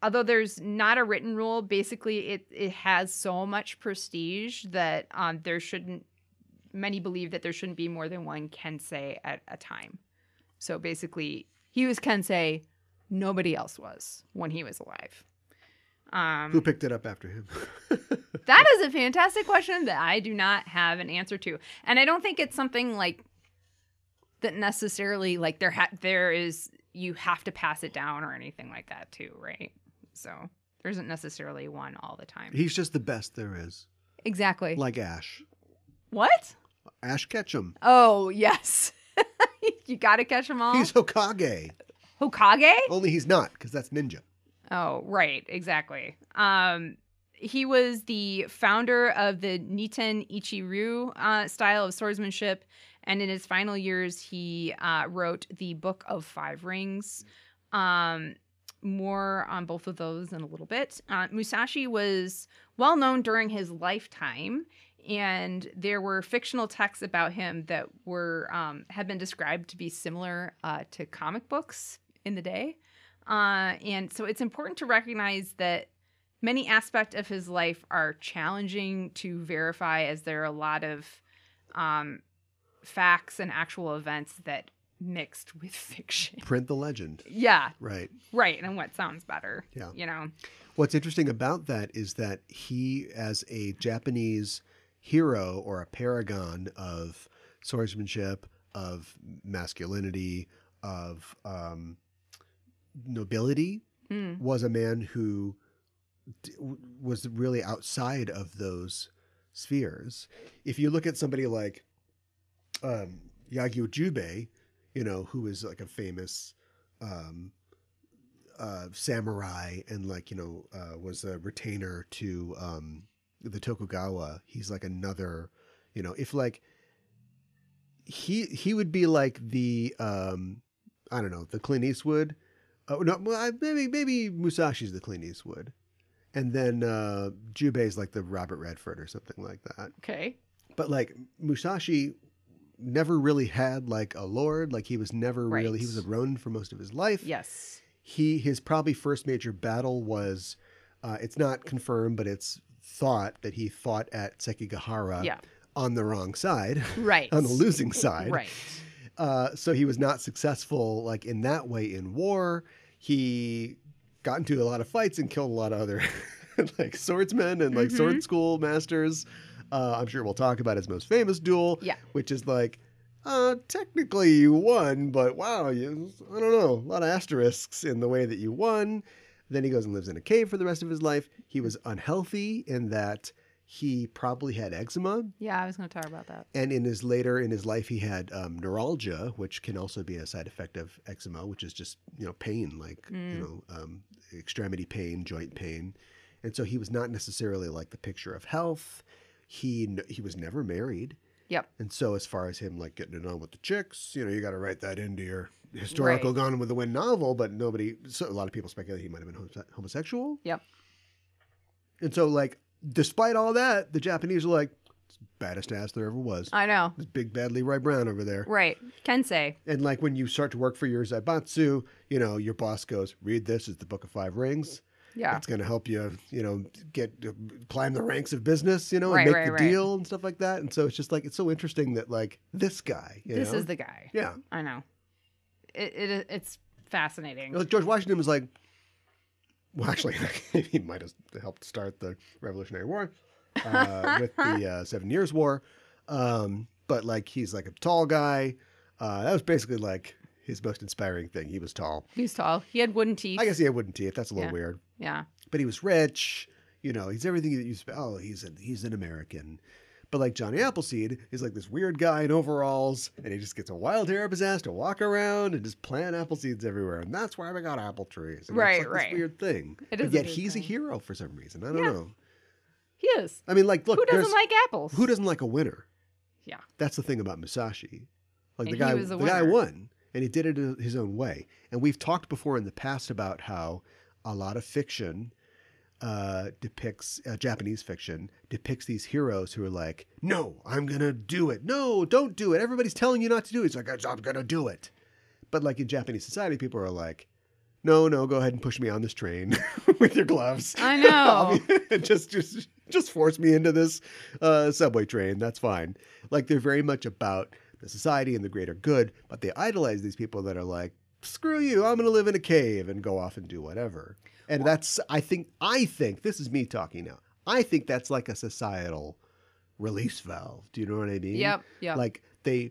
Although there's not a written rule, basically it has so much prestige that many believe that there shouldn't be more than one kensei at a time. So basically, he was kensei, nobody else was when he was alive. Who picked it up after him? That is a fantastic question that I do not have an answer to. And I don't think it's something like that necessarily, like there is, you have to pass it down or anything like that too, right? So there isn't necessarily one all the time. He's just the best there is. Exactly. Like Ash. What? Ash Ketchum. Oh, yes. You got to catch them all. He's Hokage. Hokage? Only he's not, because that's ninja. Oh, right. Exactly. He was the founder of the Niten Ichi-ryu style of swordsmanship. And in his final years, he wrote the Book of Five Rings. More on both of those in a little bit. Musashi was well known during his lifetime, And there were fictional texts about him that were had been described to be similar to comic books in the day. And so it's important to recognize that many aspects of his life are challenging to verify, as there are a lot of facts and actual events that mixed with fiction. Print the legend. Yeah. Right. Right. And what sounds better. Yeah. You know. What's interesting about that is that he, as a Japanese hero or a paragon of swordsmanship, of masculinity, of nobility, was a man who was really outside of those spheres. If you look at somebody like Yagyu Jubei, you know, who is like a famous samurai and like, you know, was a retainer to the Tokugawa. He's like another, you know, if like he would be like the I don't know, the Clint Eastwood. Oh no, maybe Musashi's the Clint Eastwood, and then Jubei's like the Robert Redford or something like that. Okay. But like Musashi never really had like a lord. Like he was never really, he was a ronin for most of his life. Yes. His probably first major battle was, it's not confirmed, but it's thought that he fought at Sekigahara on the wrong side. Right. On the losing side. Right. So he was not successful like in that way in war. He got into a lot of fights and killed a lot of other like swordsmen and like sword school masters. I'm sure we'll talk about his most famous duel, which is like, technically you won, but wow, I don't know, a lot of asterisks in the way that you won. Then he goes and lives in a cave for the rest of his life. He was unhealthy in that he probably had eczema. Yeah, I was going to talk about that. And in his life, he had neuralgia, which can also be a side effect of eczema, which is just, you know, pain, like, you know, extremity pain, joint pain. And so he was not necessarily like the picture of health. He was never married. Yep. And so as far as him like getting it on with the chicks, you know, you got to write that into your historical Gone with the Wind novel, but a lot of people speculate he might have been homosexual. Yep. And so like, despite all that, the Japanese are like, it's the baddest ass there ever was. I know. This big bad Leroy Brown over there. Right. Kensei. And like when you start to work for your Zaibatsu, you know, your boss goes, read this, it's the Book of Five Rings. Yeah. It's going to help you, you know, climb the ranks of business, you know, and make the deal and stuff like that. And so it's just like, it's so interesting that like this guy, this is the guy. Yeah. I know. It's fascinating. Like George Washington was like, well, actually, he might have helped start the Revolutionary War with the 7 Years' War. But like, he's like a tall guy. That was basically like his most inspiring thing. He was tall. He was tall. He had wooden teeth. I guess he had wooden teeth. That's a little weird. Yeah. But he was rich. You know, he's everything that you he's an American. But like Johnny Appleseed is like this weird guy in overalls, and he just gets a wild hair up his ass to walk around and just plant apple seeds everywhere. And that's why we got apple trees. And it's like this weird thing. But yet he's a hero for some reason. I don't know. He is. I mean, like, look. Who doesn't like apples? Who doesn't like a winner? Yeah. That's the thing about Musashi. Like and the guy won, and he did it in his own way. And we've talked before in the past about how a lot of fiction depicts Japanese fiction depicts these heroes who are like, no, I'm gonna do it. No, don't do it. Everybody's telling you not to do it. It's like, I'm gonna do it. But like in Japanese society, people are like, no, go ahead and push me on this train with your gloves. I know. just force me into this subway train. That's fine. Like they're very much about the society and the greater good, but they idolize these people that are like, screw you, I'm going to live in a cave and go off and do whatever. And that's, I think, this is me talking now. I think that's like a societal release valve. Do you know what I mean? Yep. Like they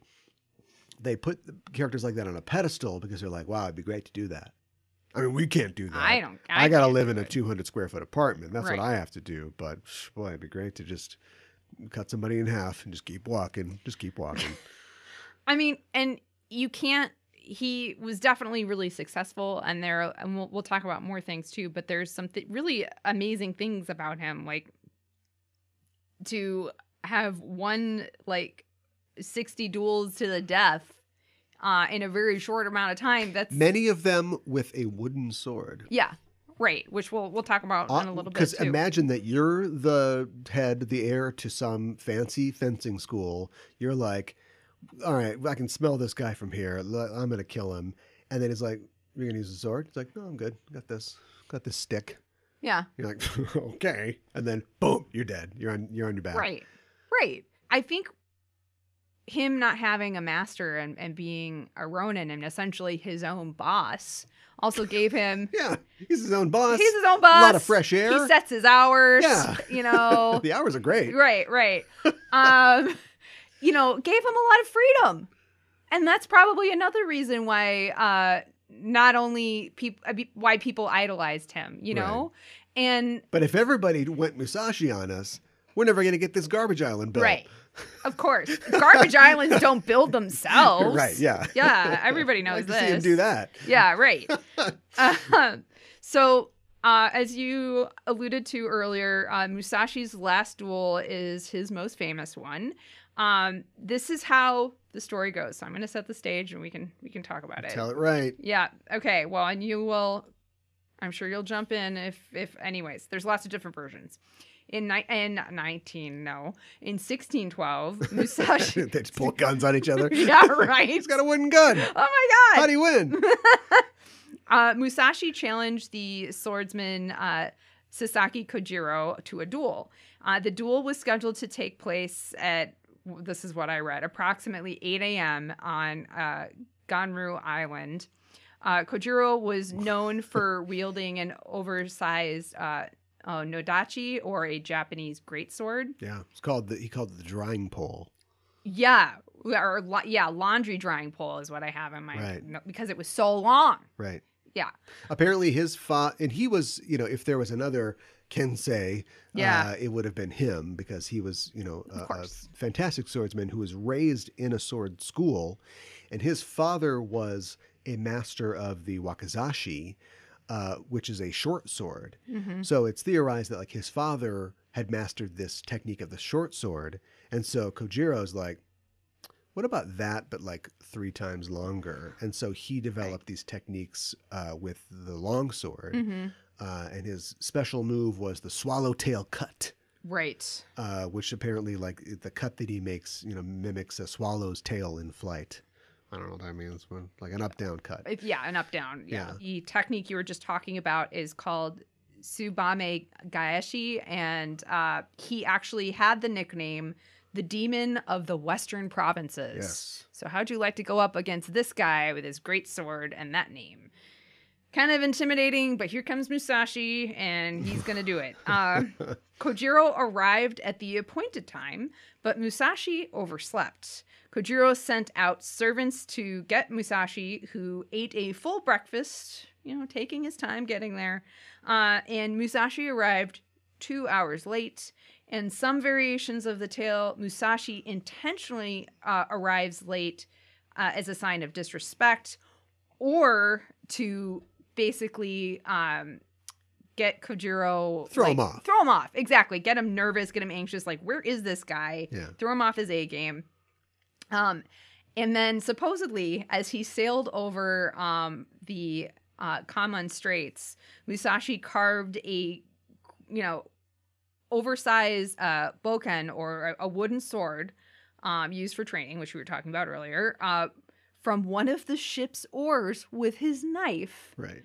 put characters like that on a pedestal because they're like, wow, it'd be great to do that. I mean, we can't do that. I got to live in a 200 square foot apartment. That's what I have to do. But boy, it'd be great to just cut somebody in half and just keep walking. I mean, and you can't. He was definitely really successful, and we'll talk about more things too. But there's some really amazing things about him, like to have won like 60 duels to the death in a very short amount of time. That's many of them with a wooden sword. Yeah, Right, which we'll talk about in a little bit, Because too. imagine that you're the heir to some fancy fencing school. You're like, all right, I can smell this guy from here. I'm going to kill him. And then it's like, you're going to use a sword? It's like, no, I'm good. Got this stick. Yeah. You're like, okay. And then, boom, you're dead. You're on your back. Right. I think him not having a master and being a Ronin and essentially his own boss also gave him... Yeah, he's his own boss. He's his own boss. A lot of fresh air. He sets his hours. Yeah. You know. The hours are great. Right. You know, gave him a lot of freedom. And that's probably another reason why not only why people idolized him, you know? Right. But if everybody went Musashi on us, we're never going to get this garbage island built. Right. Of course. Garbage islands don't build themselves. Right, yeah. Yeah, everybody knows I this. see him do that. Yeah, right. So, as you alluded to earlier, Musashi's last duel is his most famous one. This is how the story goes. So I'm going to set the stage and we can talk about it. Tell it right. Yeah. Okay. Well, and you will, I'm sure you'll jump in if anyways, there's lots of different versions. In 1612, Musashi... They just pull guns on each other. Yeah, right. He's got a wooden gun. Oh my God. How'd he win? Musashi challenged the swordsman Sasaki Kojiro to a duel. The duel was scheduled to take place at, this is what I read, approximately 8 a.m. on Ganru Island. Kojiro was known for wielding an oversized nodachi, or a Japanese greatsword. Yeah, he called it the drying pole. Yeah, laundry drying pole is what I have in my because it was so long. Right. Yeah. Apparently his and he was, if there was another Kensei, it would have been him, because he was, a fantastic swordsman who was raised in a sword school, and his father was a master of the wakizashi, which is a short sword. Mm-hmm. So it's theorized that like his father had mastered this technique of the short sword. And so Kojiro's like, what about that, but like 3 times longer? And so he developed these techniques with the long sword. Mm-hmm. And his special move was the swallowtail cut. Right. Which apparently, like, the cut that he makes, mimics a swallow's tail in flight. I don't know what that means, but like an up-down cut. An up-down. Yeah. The technique you were just talking about is called Tsubame Gaeshi, and he actually had the nickname the Demon of the Western Provinces. Yes. So how'd you like to go up against this guy with his great sword and that name? Kind of intimidating, but here comes Musashi, and he's going to do it. Kojiro arrived at the appointed time, but Musashi overslept. Kojiro sent out servants to get Musashi, who ate a full breakfast, taking his time getting there. And Musashi arrived 2 hours late. And some variations of the tale, Musashi intentionally arrives late as a sign of disrespect, or to basically get Kojiro... Throw him off. Throw him off, exactly. Get him nervous, get him anxious, like, where is this guy? Yeah. Throw him off his A game. And then supposedly, as he sailed over the Kamon Straits, Musashi carved a, oversized bokken, or a wooden sword used for training, which we were talking about earlier, from one of the ship's oars with his knife. Right.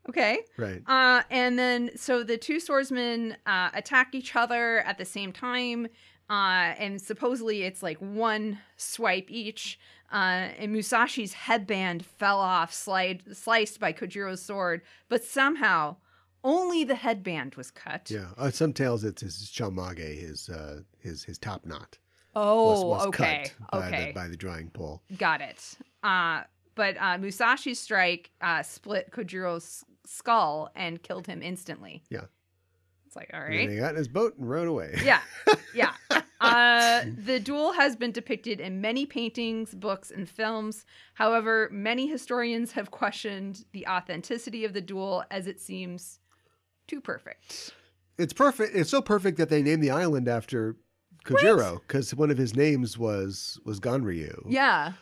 Okay. Right. And then, so the two swordsmen attack each other at the same time. And supposedly it's like one swipe each. And Musashi's headband fell off, sliced by Kojiro's sword. But somehow, only the headband was cut. Yeah. Some tales it's his chamage, his top knot. Oh, was okay. Cut by the drying pole. Got it. But Musashi's strike split Kojiro's skull and killed him instantly. Yeah. It's like, all And right. then he got in his boat and rowed away. Yeah. The duel has been depicted in many paintings, books, and films. However, many historians have questioned the authenticity of the duel, as it seems too perfect. It's perfect. It's so perfect that they named the island after Kojiro, because one of his names was Ganryu. Yeah.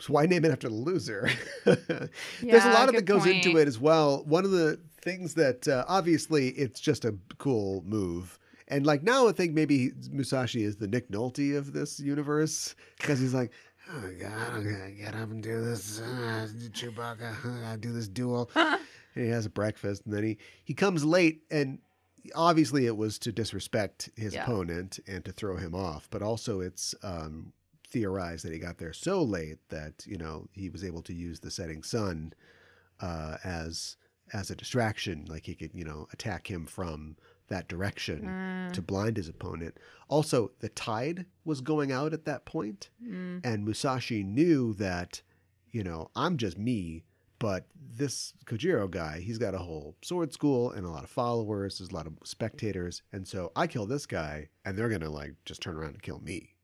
why name it after the loser? There's a lot of that goes into it as well. One of the things that obviously it's just a cool move. And like now I think maybe Musashi is the Nick Nolte of this universe because he's like, oh my God, I'm going to get up and do this. Chewbacca, I gotta do this duel. And he has a breakfast and then he comes late and obviously it was to disrespect his opponent and to throw him off. But also it's theorized that he got there so late that, you know, he was able to use the setting sun as a distraction. Like he could, you know, attack him from that direction to blind his opponent. Also, the tide was going out at that point, and Musashi knew that, you know, I'm just me, but this Kojiro guy, he's got a whole sword school and a lot of followers. There's a lot of spectators, and so I kill this guy, and they're gonna like just turn around and kill me.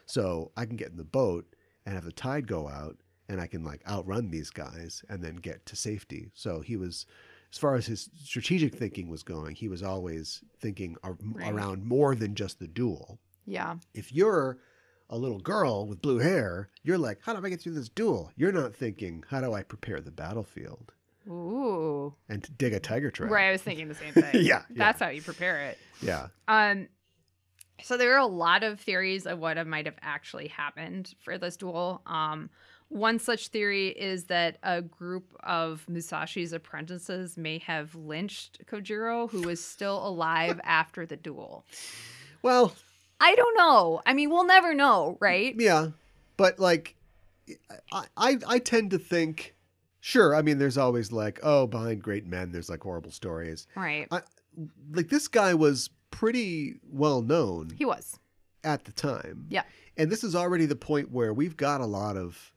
So I can get in the boat and have the tide go out, and I can like outrun these guys and then get to safety. So he was, as far as his strategic thinking was going, he was always thinking around more than just the duel. Yeah. If you're a little girl with blue hair, you're like, how do I get through this duel? You're not thinking, how do I prepare the battlefield? Ooh. And to dig a tiger trap. Right, I was thinking the same thing. Yeah. That's how you prepare it. Yeah. So there are a lot of theories of what might have actually happened for this duel. One such theory is that a group of Musashi's apprentices may have lynched Kojiro, who was still alive after the duel. Well, I don't know. I mean, we'll never know, right? Yeah. But like, I tend to think, sure, I mean, there's always like, oh, behind great men, there's like horrible stories. Right. Like this guy was pretty well known. He was. At the time. Yeah. And this is already the point where we've got a lot of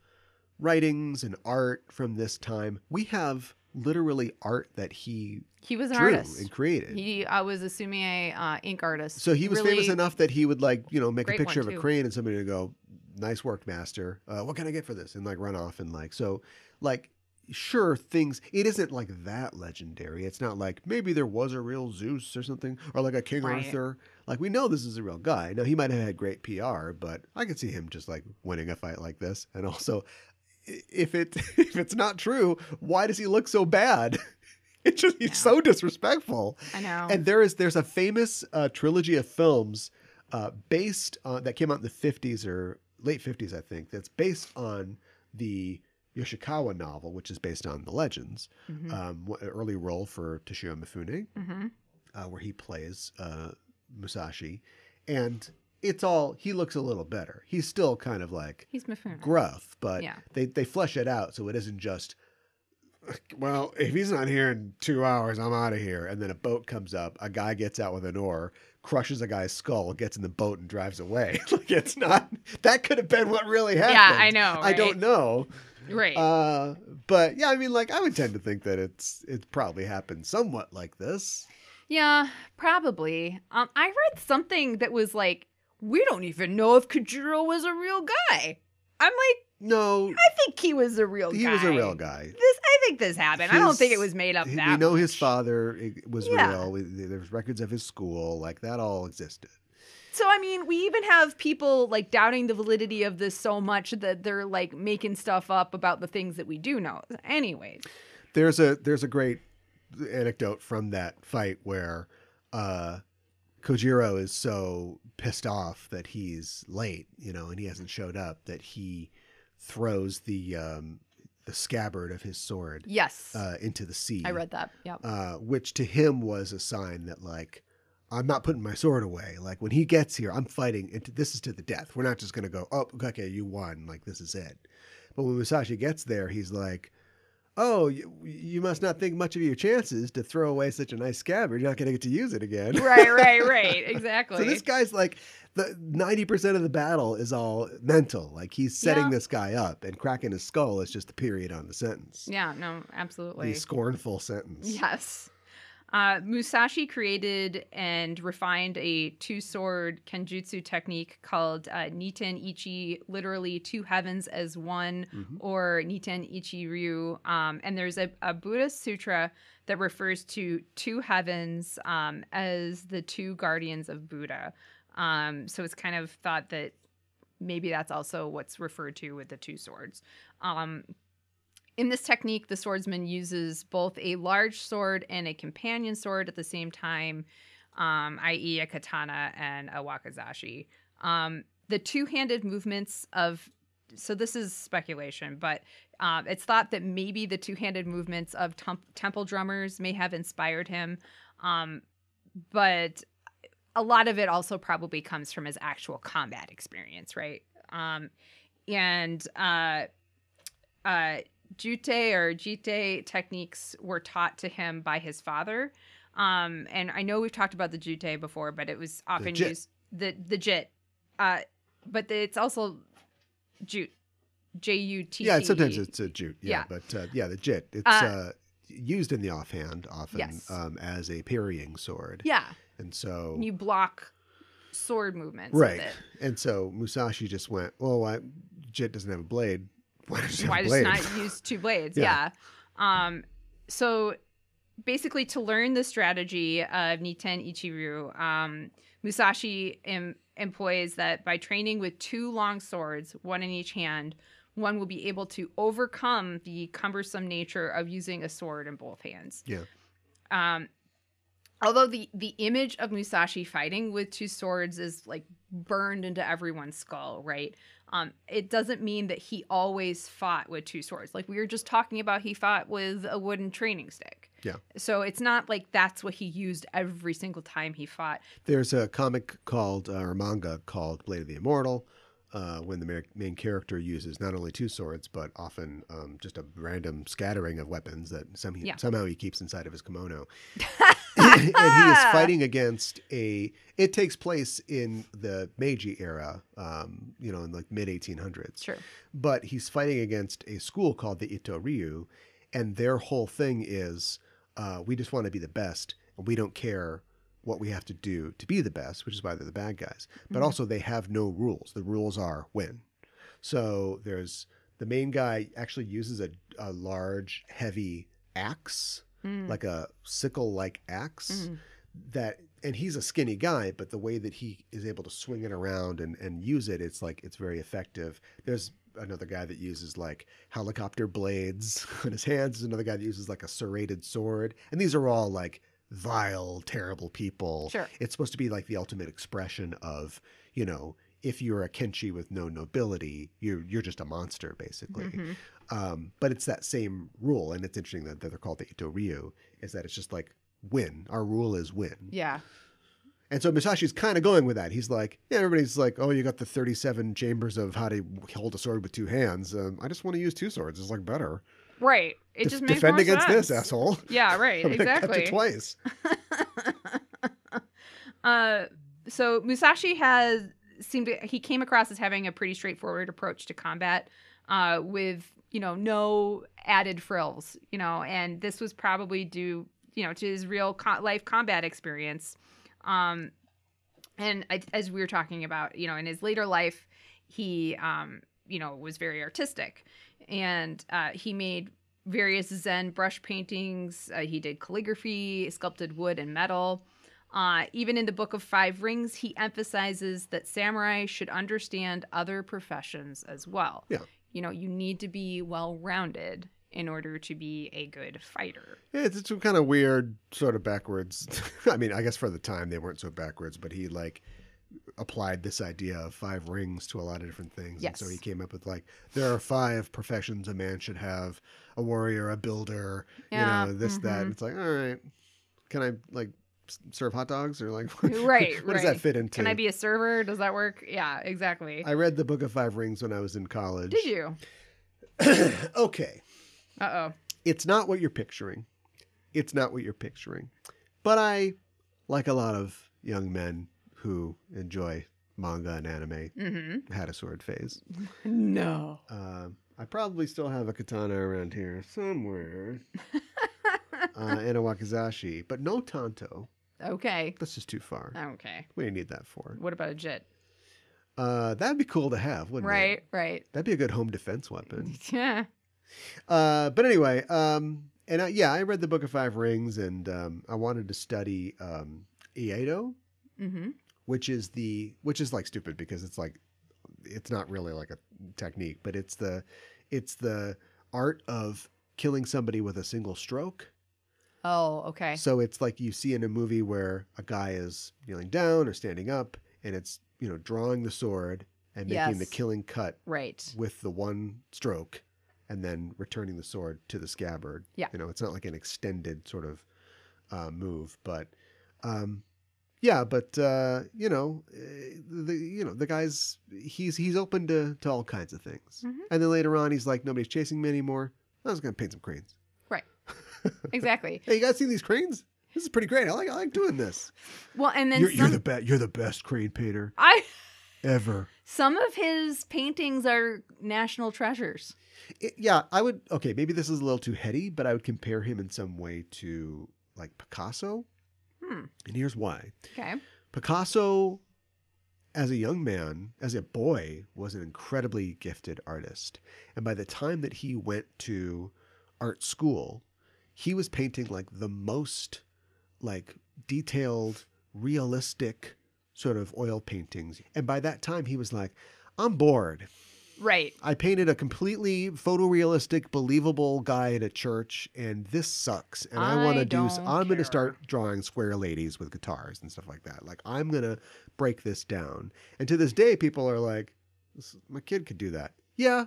writings and art from this time. We have literally art that he was an drew artist and created. He was assuming a ink artist. So he was really famous enough that he would like, you know, make a picture of a too. crane and somebody would go, nice work, master. What can I get for this? And like run off and like, so like, sure, things, it isn't like that legendary. It's not like maybe there was a real Zeus or something, or like a King Arthur. Like we know this is a real guy. Now he might have had great PR, but I could see him just like winning a fight like this. And also, if it's not true, why does he look so bad? It's just he's so disrespectful. I know. And there's a famous trilogy of films based on that came out in the 50s or late 50s, I think. That's based on the Yoshikawa novel, which is based on the legends. Early role for Toshio Mifune, where he plays Musashi, and it's all, he looks a little better. He's still kind of like he's Mifune. Gruff, but they flesh it out so it isn't just, well, if he's not here in 2 hours, I'm out of here. And then a boat comes up, a guy gets out with an oar, crushes a guy's skull, gets in the boat and drives away. Like it's not, that could have been what really happened. Yeah, I know. Right? I don't know. Right. But yeah, I mean, like I would tend to think that it's probably happened somewhat like this. Yeah, probably. I read something that was like, we don't even know if Kojiro was a real guy. I'm like, no, I think he was a real guy. He was a real guy. I think this happened. I don't think it was made up. We know his father was real. There's records of his school. Like that all existed. So, I mean, we even have people like doubting the validity of this so much that they're like making stuff up about the things that we do know. Anyways, there's a great anecdote from that fight where Kojiro is so pissed off that he's late, you know, and he hasn't showed up, that he throws the scabbard of his sword into the sea. I read that. Yeah. Which to him was a sign that like, I'm not putting my sword away. Like when he gets here, I'm fighting. This is to the death. We're not just going to go, oh, okay, you won. Like this is it. But when Musashi gets there, he's like, oh, you must not think much of your chances to throw away such a nice scabbard. You're not going to get to use it again. Right. Exactly. So this guy's like, the 90% of the battle is all mental. Like he's setting this guy up, and cracking his skull is just the period on the sentence. Yeah, no, absolutely. The scornful sentence. Yes. Musashi created and refined a two-sword kenjutsu technique called Niten Ichi, literally two heavens as one, or Niten Ichi Ryu. And there's a Buddhist sutra that refers to two heavens as the two guardians of Buddha. So it's kind of thought that maybe that's also what's referred to with the two swords. In this technique, the swordsman uses both a large sword and a companion sword at the same time, i.e. a katana and a wakizashi. The two-handed movements of... So this is speculation, but it's thought that maybe the two-handed movements of temple drummers may have inspired him. But a lot of it also probably comes from his actual combat experience, right? Jute or jite techniques were taught to him by his father. And I know we've talked about the jute before, but it was often used... The jit. But it's also... Jute, J-U-T-T. Yeah, sometimes it's a jute. Yeah. But the jit. It's used in the offhand often as a parrying sword. Yeah. And so you block sword movements. Right. With it. And so Musashi just went, well, jit doesn't have a blade. Why does not use two blades? Yeah. So basically, to learn the strategy of Niten Ichiru, Musashi employs that by training with two long swords, one in each hand, one will be able to overcome the cumbersome nature of using a sword in both hands. Yeah. Although the image of Musashi fighting with two swords is like burned into everyone's skull, right? It doesn't mean that he always fought with two swords. Like we were just talking about, he fought with a wooden training stick. Yeah. So it's not like that's what he used every single time he fought. There's a comic called, or manga called Blade of the Immortal, when the main character uses not only two swords, but often just a random scattering of weapons that somehow he keeps inside of his kimono. And he is fighting against it takes place in the Meiji era, in like mid-1800s. Sure. But he's fighting against a school called the Itto Ryu, and their whole thing is, we just want to be the best, and we don't care what we have to do to be the best, which is why they're the bad guys. But also they have no rules. The rules are win. So there's the main guy actually uses a large, heavy axe, like a sickle-like axe, and he's a skinny guy, but the way that he is able to swing it around and use it, it's very effective. There's another guy that uses like helicopter blades on his hands. There's another guy that uses like a serrated sword. And these are all like vile, terrible people. Sure. It's supposed to be like the ultimate expression of, if you're a kenshi with no nobility, you're just a monster, basically. But it's that same rule, and it's interesting that they're called the Itto Ryu, is that it's just like win. Our rule is win. Yeah. And so Musashi's kind of going with that. He's like, everybody's like, oh, you got the 37 chambers of how to hold a sword with two hands. I just want to use two swords. It's like better. Right. It just makes defend more against sense. this, asshole. Yeah, right. I'm Exactly. Cut you twice. So Musashi he came across as having a pretty straightforward approach to combat, with, no added frills, and this was probably due, to his real life combat experience. And as we were talking about, in his later life, he, was very artistic, and he made various Zen brush paintings. He did calligraphy, sculpted wood and metal. Even in the Book of Five Rings, he emphasizes that samurai should understand other professions as well. Yeah. You need to be well-rounded in order to be a good fighter. Yeah, it's kind of weird, sort of backwards. I mean, I guess for the time they weren't so backwards, but he applied this idea of 5 rings to a lot of different things. Yes. And so he came up with there are 5 professions a man should have: a warrior, a builder, this, that. And it's like, all right, can I serve hot dogs, or right? What does that fit into? Can I be a server? Does that work? Yeah, exactly. I read the Book of 5 Rings when I was in college. Did you? Okay. Uh-oh. It's not what you're picturing. But I, like a lot of young men who enjoy manga and anime, had a sword phase. No. I probably still have a katana around here somewhere. And a wakizashi, but no tanto. Okay. That's just too far. Okay. We didn't need that for. What about a jit? That'd be cool to have, wouldn't it? Right. That'd be a good home defense weapon. Yeah. But anyway, I read the Book of 5 Rings, and I wanted to study Iaido, which is like stupid because it's like it's not really like a technique, but it's the art of killing somebody with a single stroke. Oh, okay. So it's like you see in a movie where a guy is kneeling down or standing up, and it's, drawing the sword and making the killing cut with the one stroke, and then returning the sword to the scabbard. Yeah. It's not like an extended sort of move, but the guy's he's open to all kinds of things. Mm-hmm. And then later on, he's like, nobody's chasing me anymore. I was going to paint some cranes. Right. Exactly. Hey, you guys seen these cranes? This is pretty great. I like doing this. Well, and then you're the best crane painter ever. Some of his paintings are national treasures. I would. Okay, maybe this is a little too heady, but I would compare him in some way to like Picasso. And here's why. Okay. Picasso, as a young man, as a boy, was an incredibly gifted artist. And by the time that he went to art school, he was painting like the most like detailed, realistic sort of oil paintings. And by that time he was like, I'm bored. Right. I painted a completely photorealistic, believable guy at a church, and this sucks. And I'm going to start drawing square ladies with guitars and stuff like that. Like, I'm going to break this down. And to this day, people are like, my kid could do that. Yeah.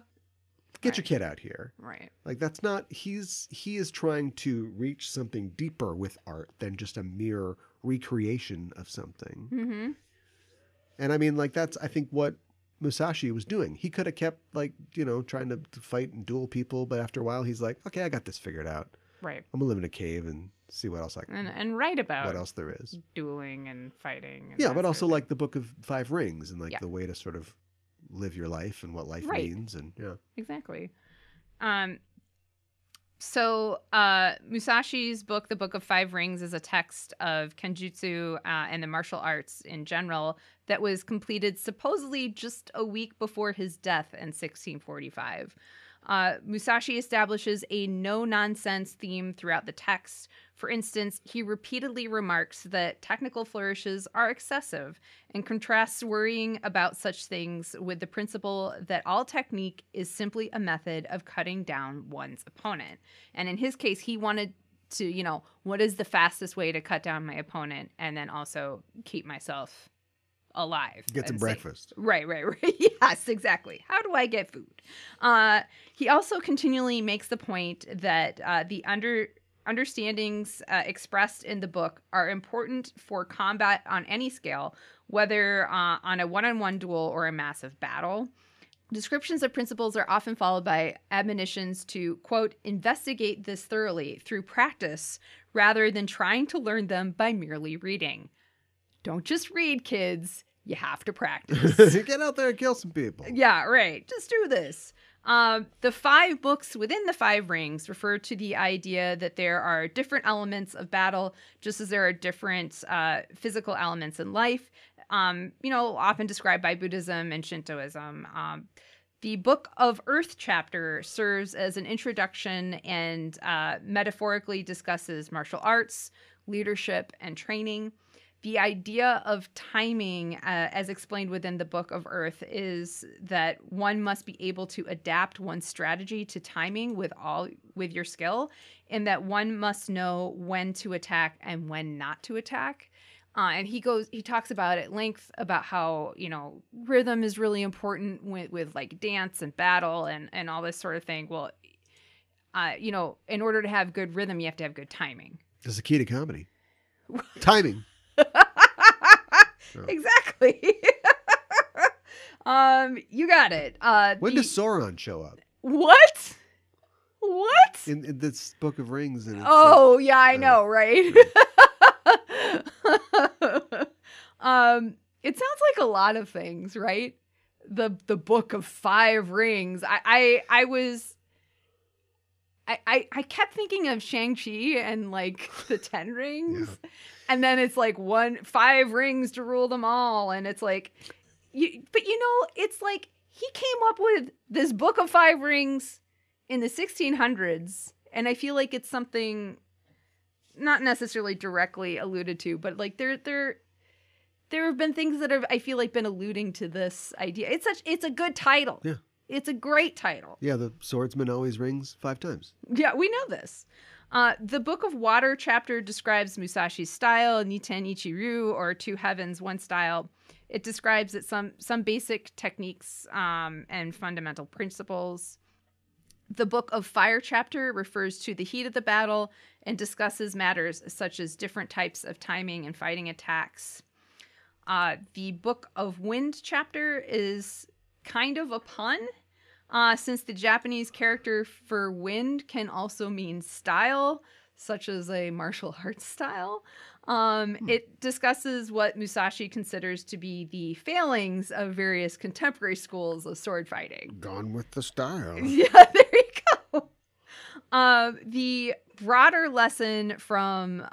Get your kid out here. Right. Like, that's not, he is trying to reach something deeper with art than just a mere recreation of something. Mm-hmm. And I mean, like, that's, I think, what Musashi was doing. He could have kept like, trying to fight and duel people, but after a while he's like, okay, I got this figured out. Right. I'm gonna live in a cave and see what else I can and write about what else there is. Dueling and fighting. And yeah, but also like the Book of Five Rings and like the way to sort of live your life and what life means, and Exactly. So Musashi's book, The Book of Five Rings, is a text of kenjutsu and the martial arts in general that was completed supposedly just a week before his death in 1645. Musashi establishes a no-nonsense theme throughout the text. For instance, he repeatedly remarks that technical flourishes are excessive and contrasts worrying about such things with the principle that all technique is simply a method of cutting down one's opponent. And in his case, he wanted to, what is the fastest way to cut down my opponent and then also keep myself alive. Get some breakfast. Right. Yes, exactly. How do I get food? He also continually makes the point that the understandings expressed in the book are important for combat on any scale, whether on a one-on-one duel or a massive battle. Descriptions of principles are often followed by admonitions to, quote, investigate this thoroughly through practice rather than trying to learn them by merely reading. Don't just read, kids. You have to practice. Get out there and kill some people. Yeah, right. Just do this. The 5 books within the 5 rings refer to the idea that there are different elements of battle, just as there are different physical elements in life, often described by Buddhism and Shintoism. The Book of Earth chapter serves as an introduction and metaphorically discusses martial arts, leadership, and training. The idea of timing, as explained within the Book of Earth, is that one must be able to adapt one's strategy to timing with your skill, and that one must know when to attack and when not to attack. And he talks about at length about how, rhythm is really important with like dance and battle and all this sort of thing. Well, in order to have good rhythm, you have to have good timing. That's the key to comedy. Timing. Exactly. You got it. When does Sauron show up? What? In this Book of Rings. And yeah, I know, right? It sounds like a lot of things, right? The Book of 5 Rings. I kept thinking of Shang-Chi and like the 10 rings. Yeah. And then it's like 5 rings to rule them all. And it's like, it's like he came up with this Book of 5 Rings in the 1600s. And I feel like it's something not necessarily directly alluded to, but like there there have been things that have, I feel like, been alluding to this idea. It's a good title. Yeah. It's a great title. Yeah, the swordsman always rings 5 times. Yeah, we know this. The Book of Water chapter describes Musashi's style, Niten Ichiru, or Two Heavens, One Style. It describes it some basic techniques and fundamental principles. The Book of Fire chapter refers to the heat of the battle and discusses matters such as different types of timing and fighting attacks. The Book of Wind chapter is kind of a pun, since the Japanese character for wind can also mean style, such as a martial arts style. It discusses what Musashi considers to be the failings of various contemporary schools of sword fighting. Gone with the style. Yeah, there you go. The broader lesson from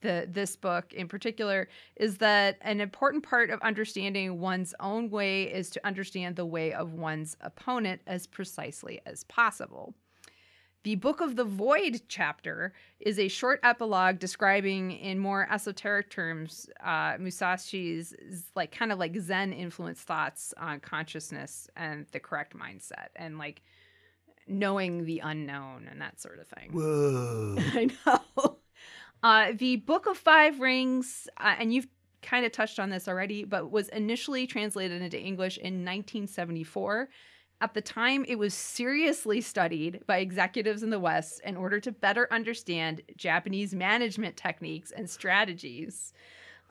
this book in particular is that an important part of understanding one's own way is to understand the way of one's opponent as precisely as possible. The Book of the Void chapter is a short epilogue describing in more esoteric terms Musashi's kind of like Zen influenced thoughts on consciousness and the correct mindset and like knowing the unknown and that sort of thing. Whoa. I know. The Book of Five Rings, and you've kind of touched on this already, but was initially translated into English in 1974. At the time, it was seriously studied by executives in the West in order to better understand Japanese management techniques and strategies.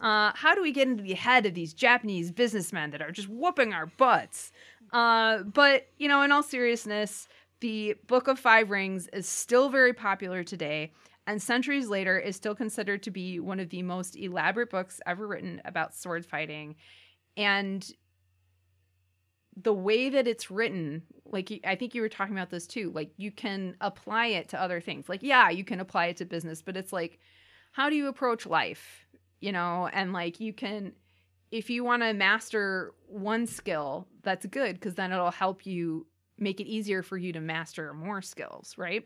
How do we get into the head of these Japanese businessmen that are just whooping our butts? But, in all seriousness, the Book of Five Rings is still very popular today, and centuries later is still considered to be one of the most elaborate books ever written about sword fighting. And the way that it's written, like, I think you were talking about this too, like, you can apply it to other things. Like, yeah, you can apply it to business, but it's like, how do you approach life? And like, you can, if you want to master one skill, that's good, because then it'll help you make it easier for you to master more skills, right?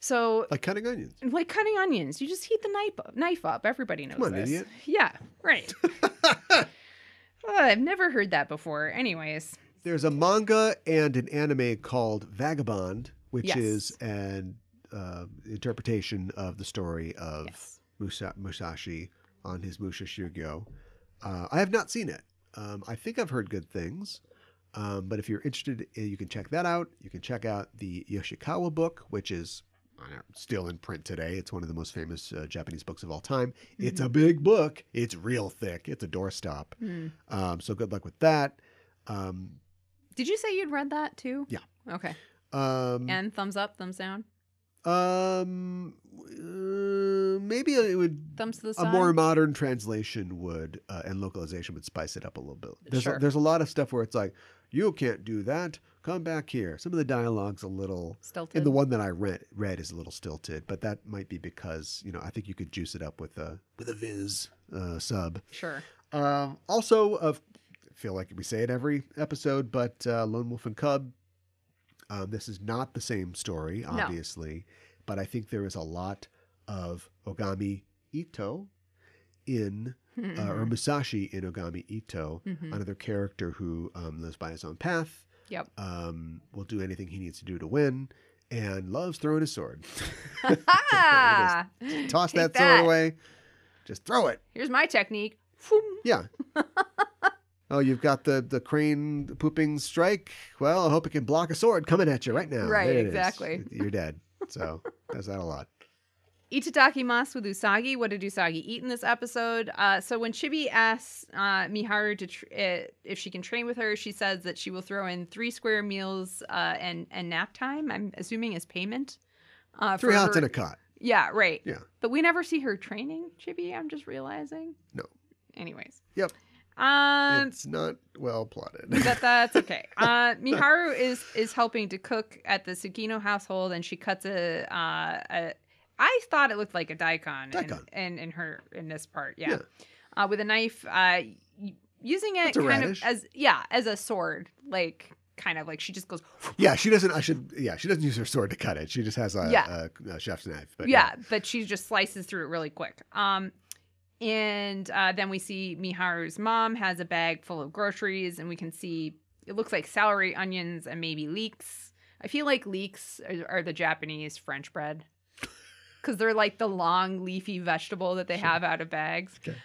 So, Like cutting onions. Like cutting onions. You just heat the knife up. Everybody knows Come on, this. idiot. Yeah, right. I've never heard that before. Anyways. There's a manga and an anime called Vagabond, which Yes. is an interpretation of the story of Musashi on his Musha Shirgyo. I have not seen it. I think I've heard good things. But if you're interested, you can check that out. You can check out the Yoshikawa book, which is still in print today. It's one of the most famous Japanese books of all time. Mm-hmm. It's a big book. It's real thick. It's a doorstop. So good luck with that. Did you say you'd read that too? Yeah. Okay. And thumbs up, thumbs down? Maybe it would. Thumbs to the a side? more modern translation would and localization would spice it up a little bit. There's a lot of stuff where it's like, you can't do that. Come back here. Some of the dialogue's a little stilted. And the one that I read is a little stilted, but that might be because I think you could juice it up with a Viz sub. Sure. Also, I feel like we say it every episode, but Lone Wolf and Cub. This is not the same story, obviously, but I think there is a lot of Ogami Itto or Musashi in Ogami Itto, another character who lives by his own path. Yep. Will do anything he needs to do to win, and loves throwing his sword. Toss that sword away. Just throw it. Here's my technique. Yeah. Oh, you've got the crane pooping strike? Well, I hope it can block a sword coming at you right now. Right, exactly. You're dead. So, does that a lot. Itadakimasu with Usagi. What did Usagi eat in this episode? So when Chibi asks Miharu if she can train with her, she says that she will throw in 3 square meals and nap time, I'm assuming as payment. 3 hots and a cot. Yeah, right. Yeah. But we never see her training Chibi, I'm just realizing. No. Anyways. Yep. It's not well plotted. That's okay. Miharu is helping to cook at the Tsukino household, and she cuts a I thought it looked like a daikon. In this part, yeah. With a knife, using it kind of as a sword, like kind of like she just goes. Yeah, she doesn't. She doesn't use her sword to cut it. She just has a chef's knife. But she just slices through it really quick. And then we see Miharu's mom has a bag full of groceries, and we can see it looks like celery, onions, and maybe leeks. I feel like leeks are the Japanese French bread because they're like the long leafy vegetable that they have out of bags. Okay.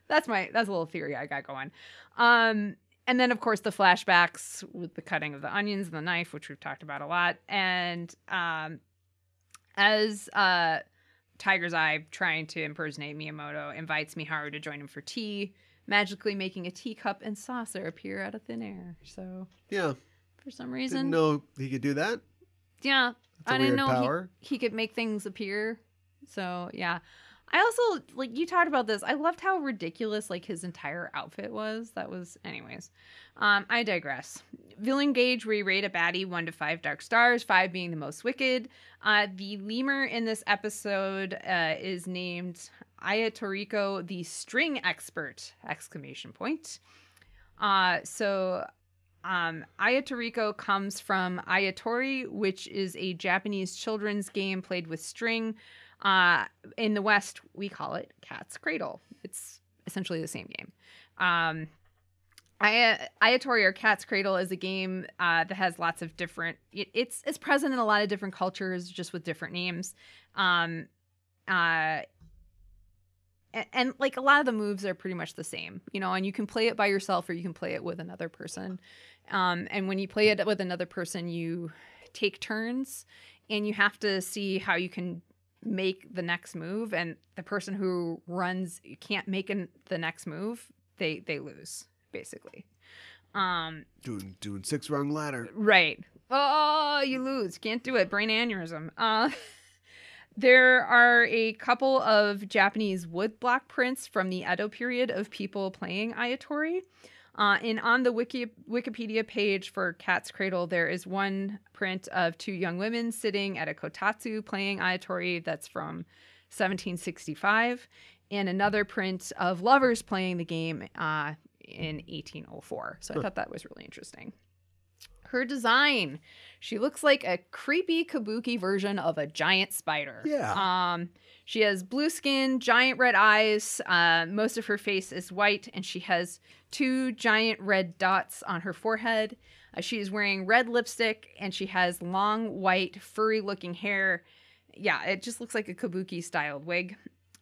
That's a little theory I got going. And then, of course, the flashbacks with the cutting of the onions and the knife, which we've talked about a lot. And as Tiger's Eye, trying to impersonate Miyamoto, invites Miharu to join him for tea, magically making a teacup and saucer appear out of thin air. So yeah, for some reason, didn't know he could do that. Yeah, I didn't know he could make things appear. So yeah, I also like you talked about this. I loved how ridiculous like his entire outfit was. That was, anyways. I digress. Villain gauge, we rate a baddie 1 to 5 dark stars, 5 being the most wicked. The lemur in this episode is named Ayatoriko, the string expert! ! Ayatoriko comes from Ayatori, which is a Japanese children's game played with string. In the West, we call it Cat's Cradle. It's essentially the same game. Ayatori or Cat's Cradle is a game that has lots of different. It's present in a lot of different cultures, just with different names. And like a lot of the moves are pretty much the same, and you can play it by yourself or you can play it with another person. And when you play it with another person, you take turns and you have to see how you can make the next move. And the person who can't make the next move, they lose, basically. Doing 6-rung ladder. Right. Oh, you lose. Can't do it. Brain aneurysm. There are a couple of Japanese woodblock prints from the Edo period of people playing Ayatori. And on the Wikipedia page for Cat's Cradle, there is one print of 2 young women sitting at a kotatsu playing Ayatori that's from 1765, and another print of lovers playing the game in 1804. So I thought that was really interesting. Her design, she looks like a creepy kabuki version of a giant spider. Yeah. She has blue skin, giant red eyes. Most of her face is white, and she has 2 giant red dots on her forehead. She is wearing red lipstick, and she has long, white, furry-looking hair. Yeah, it just looks like a kabuki-styled wig.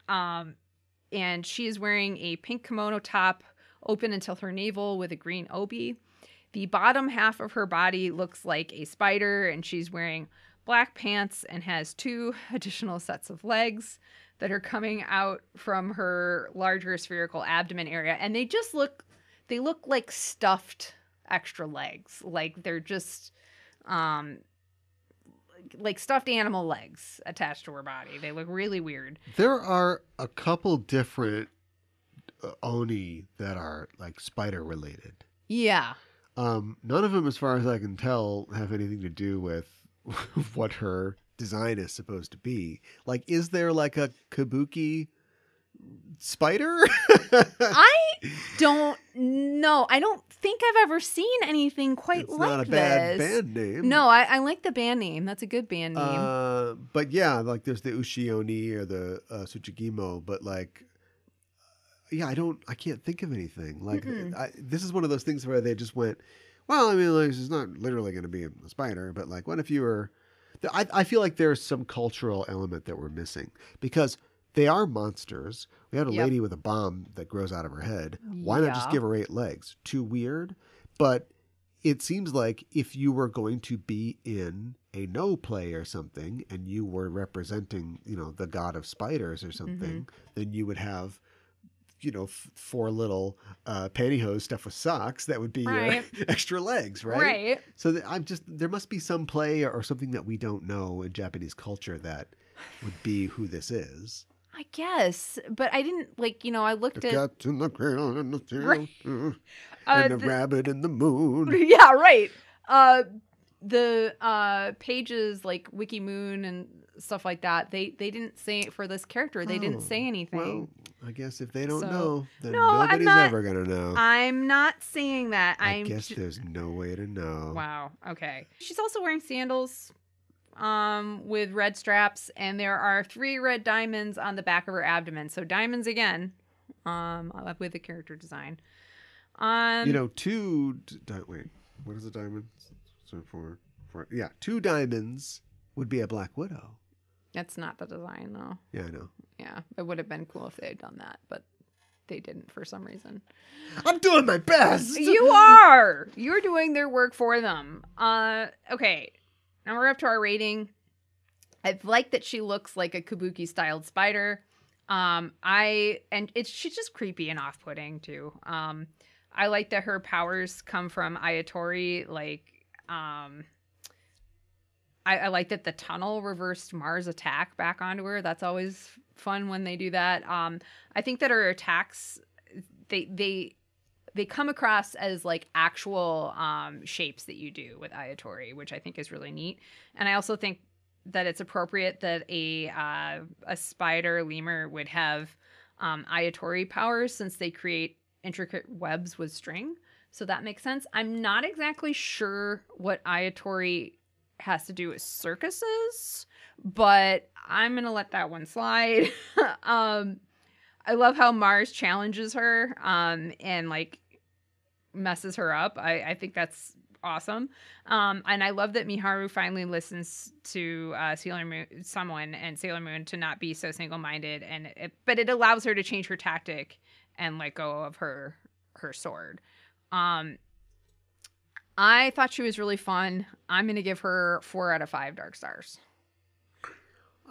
And she is wearing a pink kimono top, open until her navel with a green obi. The bottom half of her body looks like a spider, and she's wearing black pants and has 2 additional sets of legs that are coming out from her larger spherical abdomen area. And they look like stuffed extra legs. Like they're just like stuffed animal legs attached to her body. They look really weird. There are a couple different oni that are like spider related. Yeah. None of them, as far as I can tell, have anything to do with what her design is supposed to be. Like, is there like a kabuki spider? I don't know. I don't think I've ever seen anything quite it's like this. Not a bad band name. No, I like the band name. That's a good band name. But yeah, like there's the Ushioni or the Tsuchigimo, but like, yeah, I can't think of anything. Like, this is one of those things where they just went, well, I mean, like, it's not literally going to be a spider, but like, what if you were... I feel like there's some cultural element that we're missing because they are monsters. We had a lady with a bomb that grows out of her head. Why not just give her 8 legs? Too weird? But it seems like if you were going to be in a no play or something and you were representing, the god of spiders or something, then you would have... 4 little pantyhose stuffed with socks that would be extra legs, right? Right. So there must be some play or something that we don't know in Japanese culture that would be who this is. I guess, but I didn't I looked at... The cat's in the cradle and the tail, and the rabbit in the moon. Yeah, right. The pages like WikiMoon and stuff like that, they didn't say it for this character. They didn't say anything. Well, I guess if they don't know, then nobody's ever going to know. I'm not saying that. I guess there's no way to know. Wow. Okay. She's also wearing sandals. with red straps, and there are 3 red diamonds on the back of her abdomen. So diamonds again, with the character design. Wait, what is a diamond? So yeah, 2 diamonds would be a Black Widow. That's not the design, though. Yeah, I know. Yeah, it would have been cool if they had done that, but they didn't for some reason. I'm doing my best! You are! You're doing their work for them. Okay, now we're up to our rating. I like that she looks like a Kabuki-styled spider. She's just creepy and off-putting, too. I like that her powers come from Ayatori, I like that the tunnel reversed Mars' attack back onto her. That's always fun when they do that. I think that her attacks, they come across as like actual shapes that you do with Ayatori, which I think is really neat. And I also think that it's appropriate that a spider lemur would have Ayatori powers, since they create intricate webs with string. So that makes sense. I'm not exactly sure what Ayatori has to do with circuses, but I'm gonna let that one slide. I love how Mars challenges her and like messes her up. I think that's awesome. And I love that Miharu finally listens to Sailor Moon to not be so single-minded, but it allows her to change her tactic and let go of her sword. I thought she was really fun. I'm going to give her 4 out of 5 dark stars.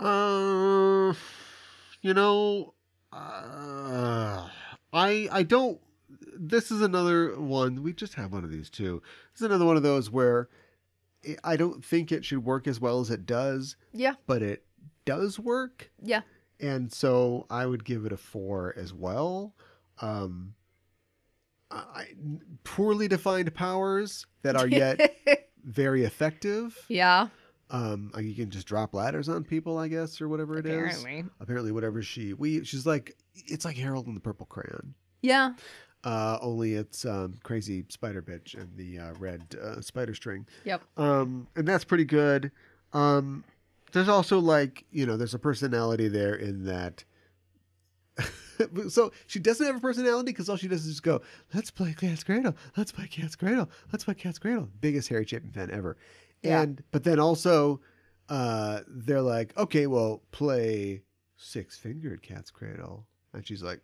I don't. This is another one. We just have one of these too. This is another one of those where I don't think it should work as well as it does. Yeah. But it does work. Yeah. And so I would give it a 4 as well. Poorly defined powers that are yet very effective. Yeah. You can just drop ladders on people, I guess, or whatever it is. Apparently, whatever she's like, it's like Harold and the Purple Crayon. Yeah. Only it's crazy spider bitch and the red spider string. Yep. And that's pretty good. There's also there's a personality there in that. So she doesn't have a personality because all she does is just go, let's play Cat's Cradle. Let's play Cat's Cradle. Let's play Cat's Cradle. Biggest Harry Chapin fan ever. Yeah. But then also they're like, okay, well, play 6-fingered Cat's Cradle. And she's like,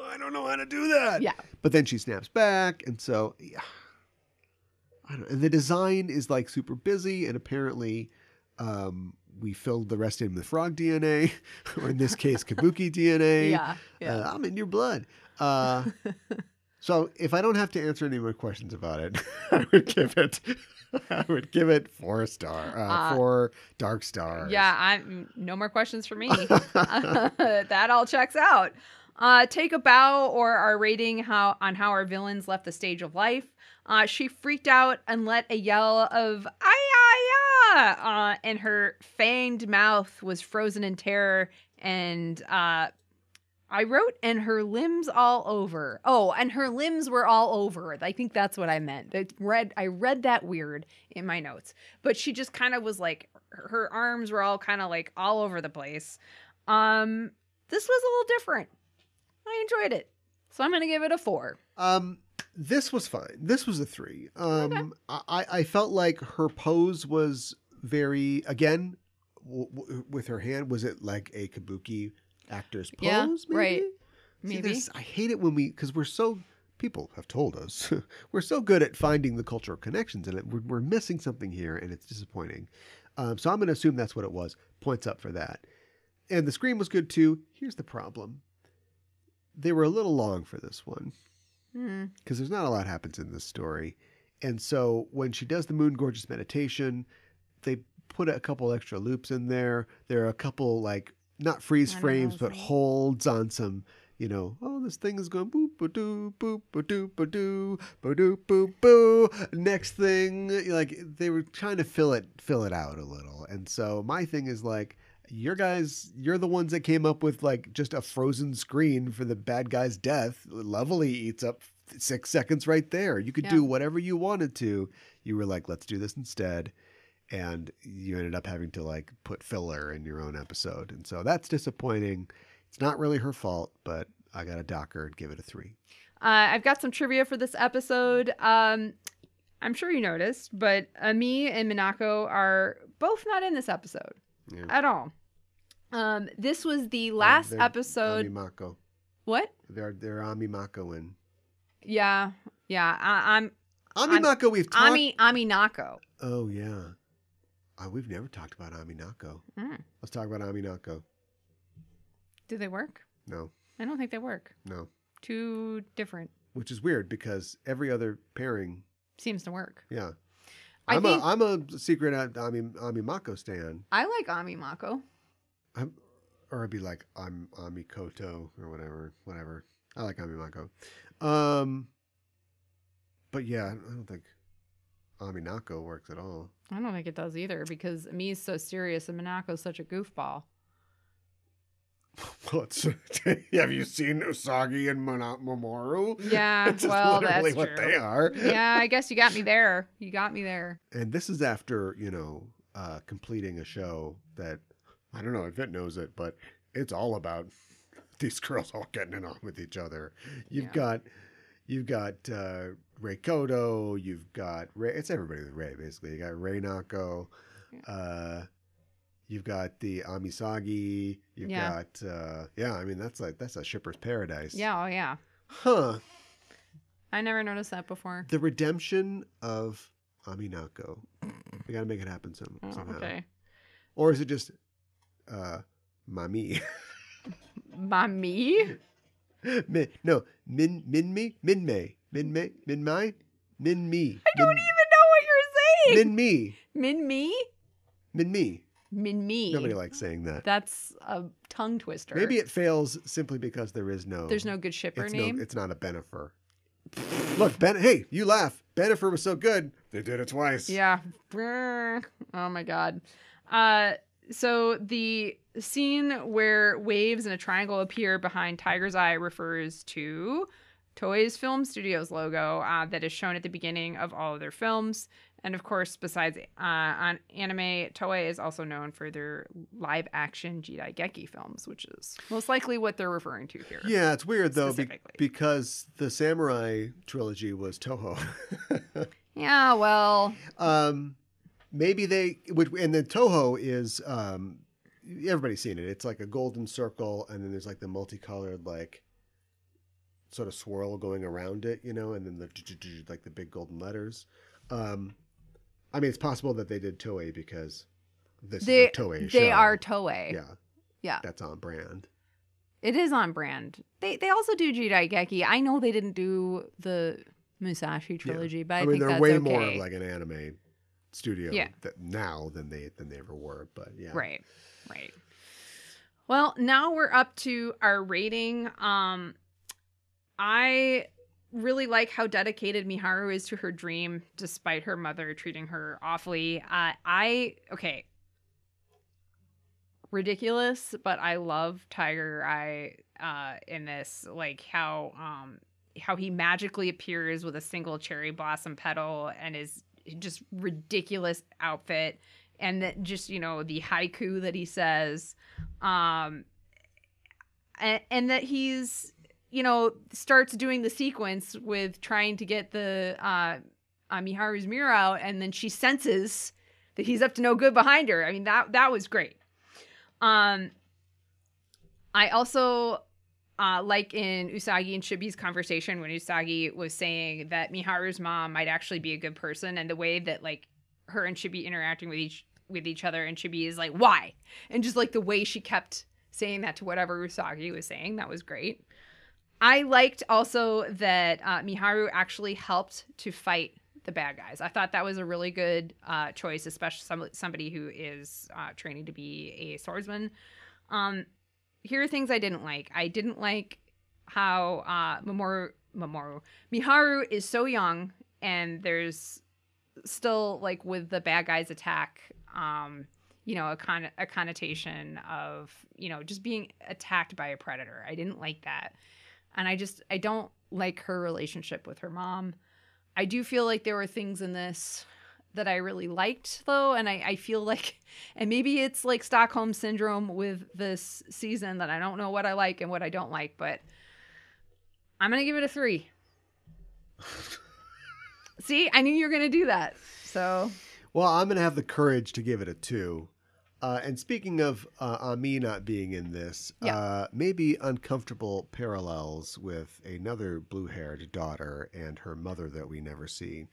I don't know how to do that. Yeah. But then she snaps back. And so, yeah. I don't know. And the design is like super busy. And apparently we filled the rest in with frog DNA, or in this case, Kabuki DNA. Yeah. I'm in your blood. So if I don't have to answer any more questions about it, I would give it 4 star, 4 dark stars. Yeah, no more questions for me. That all checks out. Take a bow, or our rating on how our villains left the stage of life. She freaked out and let a yell of "Ay-ya-ya!" And her fanged mouth was frozen in terror. And I wrote, and her limbs all over. Oh, and her limbs were all over. I think that's what I meant. I read that weird in my notes. But she just kind of was like, her arms were all kind of like all over the place. This was a little different. I enjoyed it. So I'm going to give it a 4. This was fine. This was a 3. Okay. I felt like her pose was very, again, with her hand, was it like a Kabuki actor's pose? Yeah, maybe? right. See, Maybe. I hate it when because people have told us, we're so good at finding the cultural connections, and we're missing something here, and it's disappointing. So I'm going to assume that's what it was. Points up for that. And the scream was good too. Here's the problem. They were a little long for this one. Because there's not a lot happens in this story. And so when she does the Moon Gorgeous meditation, they put a couple extra loops in there. There are a couple, not freeze frames, but holds on some, this thing is going boop, ba-doo, boop, ba-doo, ba-doo, ba-doo, boop, boo. Next thing, they were trying to fill it out a little. And so my thing is you're the ones that came up with just a frozen screen for the bad guy's death. Lovely eats up 6 seconds right there. You could do whatever you wanted to. You were like, let's do this instead. and you ended up having to like put filler in your own episode. And so that's disappointing. It's not really her fault, but I got to dock her and give it a 3. I've got some trivia for this episode. I'm sure you noticed, but Ami and Minako are both not in this episode at all. This was the last episode. Aminako. What? They're Aminako in. Yeah. I'm Aminako. We've talked. Aminako. Oh yeah. We've never talked about Aminako. Let's talk about Aminako. Do they work? No. I don't think they work. No. Too different. Which is weird because every other pairing seems to work. Yeah. I'm a secret Amimako stan. I like Amimako. Or it'd be like Amikoto or whatever. I like Amimako. But yeah, I don't think Aminako works at all. I don't think it does either because Mi's so serious and Minako's such a goofball. Well, have you seen Usagi and Mamoru? Yeah, that's well, literally that's what true. they are. Yeah, I guess you got me there. And this is after, completing a show that, I don't know if it knows it, but it's all about these girls all getting it on with each other. You've got Rei Kodo, you've got Rei, it's everybody with Rei, basically. You got Rei Nako, you've got the Amisagi, you've got, that's a shipper's paradise. Yeah, oh yeah. Huh. I never noticed that before. The redemption of Aminako. We got to make it happen somehow. Okay. Or is it just, Mami? Mami? No, Minmi? Minmei? Minmi? I don't even know what you're saying. Minmi. Minmi? Minmi. Minmi. Nobody likes saying that. That's a tongue twister. Maybe it fails simply because there's no good shipper name. It's not a Benifer. Look, hey, you laugh. Benifer was so good. They did it twice. Yeah. Oh my God. So the scene where waves and a triangle appear behind Tiger's Eye refers to Toei's Film Studios logo that is shown at the beginning of all of their films. And of course, besides on anime, Toei is also known for their live-action Jidaigeki films, which is most likely what they're referring to here. Yeah, it's weird, though, because the Samurai trilogy was Toho. Yeah, well... Maybe and then Toho is, everybody's seen it. It's like a golden circle, and then there's like the multicolored, like, sort of swirl going around it, and then the big golden letters. It's possible that they did Toei because this is a Toei show. They are Toei. Yeah. Yeah. That's on brand. It is on brand. They also do Jidaigeki. I know they didn't do the Musashi trilogy, but I think they're that's way okay. more of like an anime studio now than they ever were, but yeah. Right. Well, now we're up to our rating. I really like how dedicated Miharu is to her dream, despite her mother treating her awfully. Ridiculous, but I love Tiger Eye in this, like how he magically appears with a single cherry blossom petal and is just ridiculous outfit, and that just the haiku that he says, and that he's starts doing the sequence with trying to get the Miharu's mirror out, and then she senses that he's up to no good behind her. I mean, that was great. I also like in Usagi and Shibi's conversation when Usagi was saying that Miharu's mom might actually be a good person, and the way that like her and Shibi interacting with each other, and Shibi is like, why? And just like the way she kept saying that to whatever Usagi was saying, that was great. I liked also that Miharu actually helped to fight the bad guys. I thought that was a really good choice, especially somebody who is training to be a swordsman. Here are things I didn't like. I didn't like how Miharu is so young, and there's still, like, with the bad guys attack, a connotation of, just being attacked by a predator. I didn't like that. And I don't like her relationship with her mom. I do feel like there were things in this that I really liked, though. And I feel like, and maybe it's like Stockholm Syndrome with this season that I don't know what I like and what I don't like, but I'm going to give it a 3. See, I knew you were going to do that. So, well, I'm going to have the courage to give it a 2. And speaking of Ami not being in this, maybe uncomfortable parallels with another blue-haired daughter and her mother that we never see.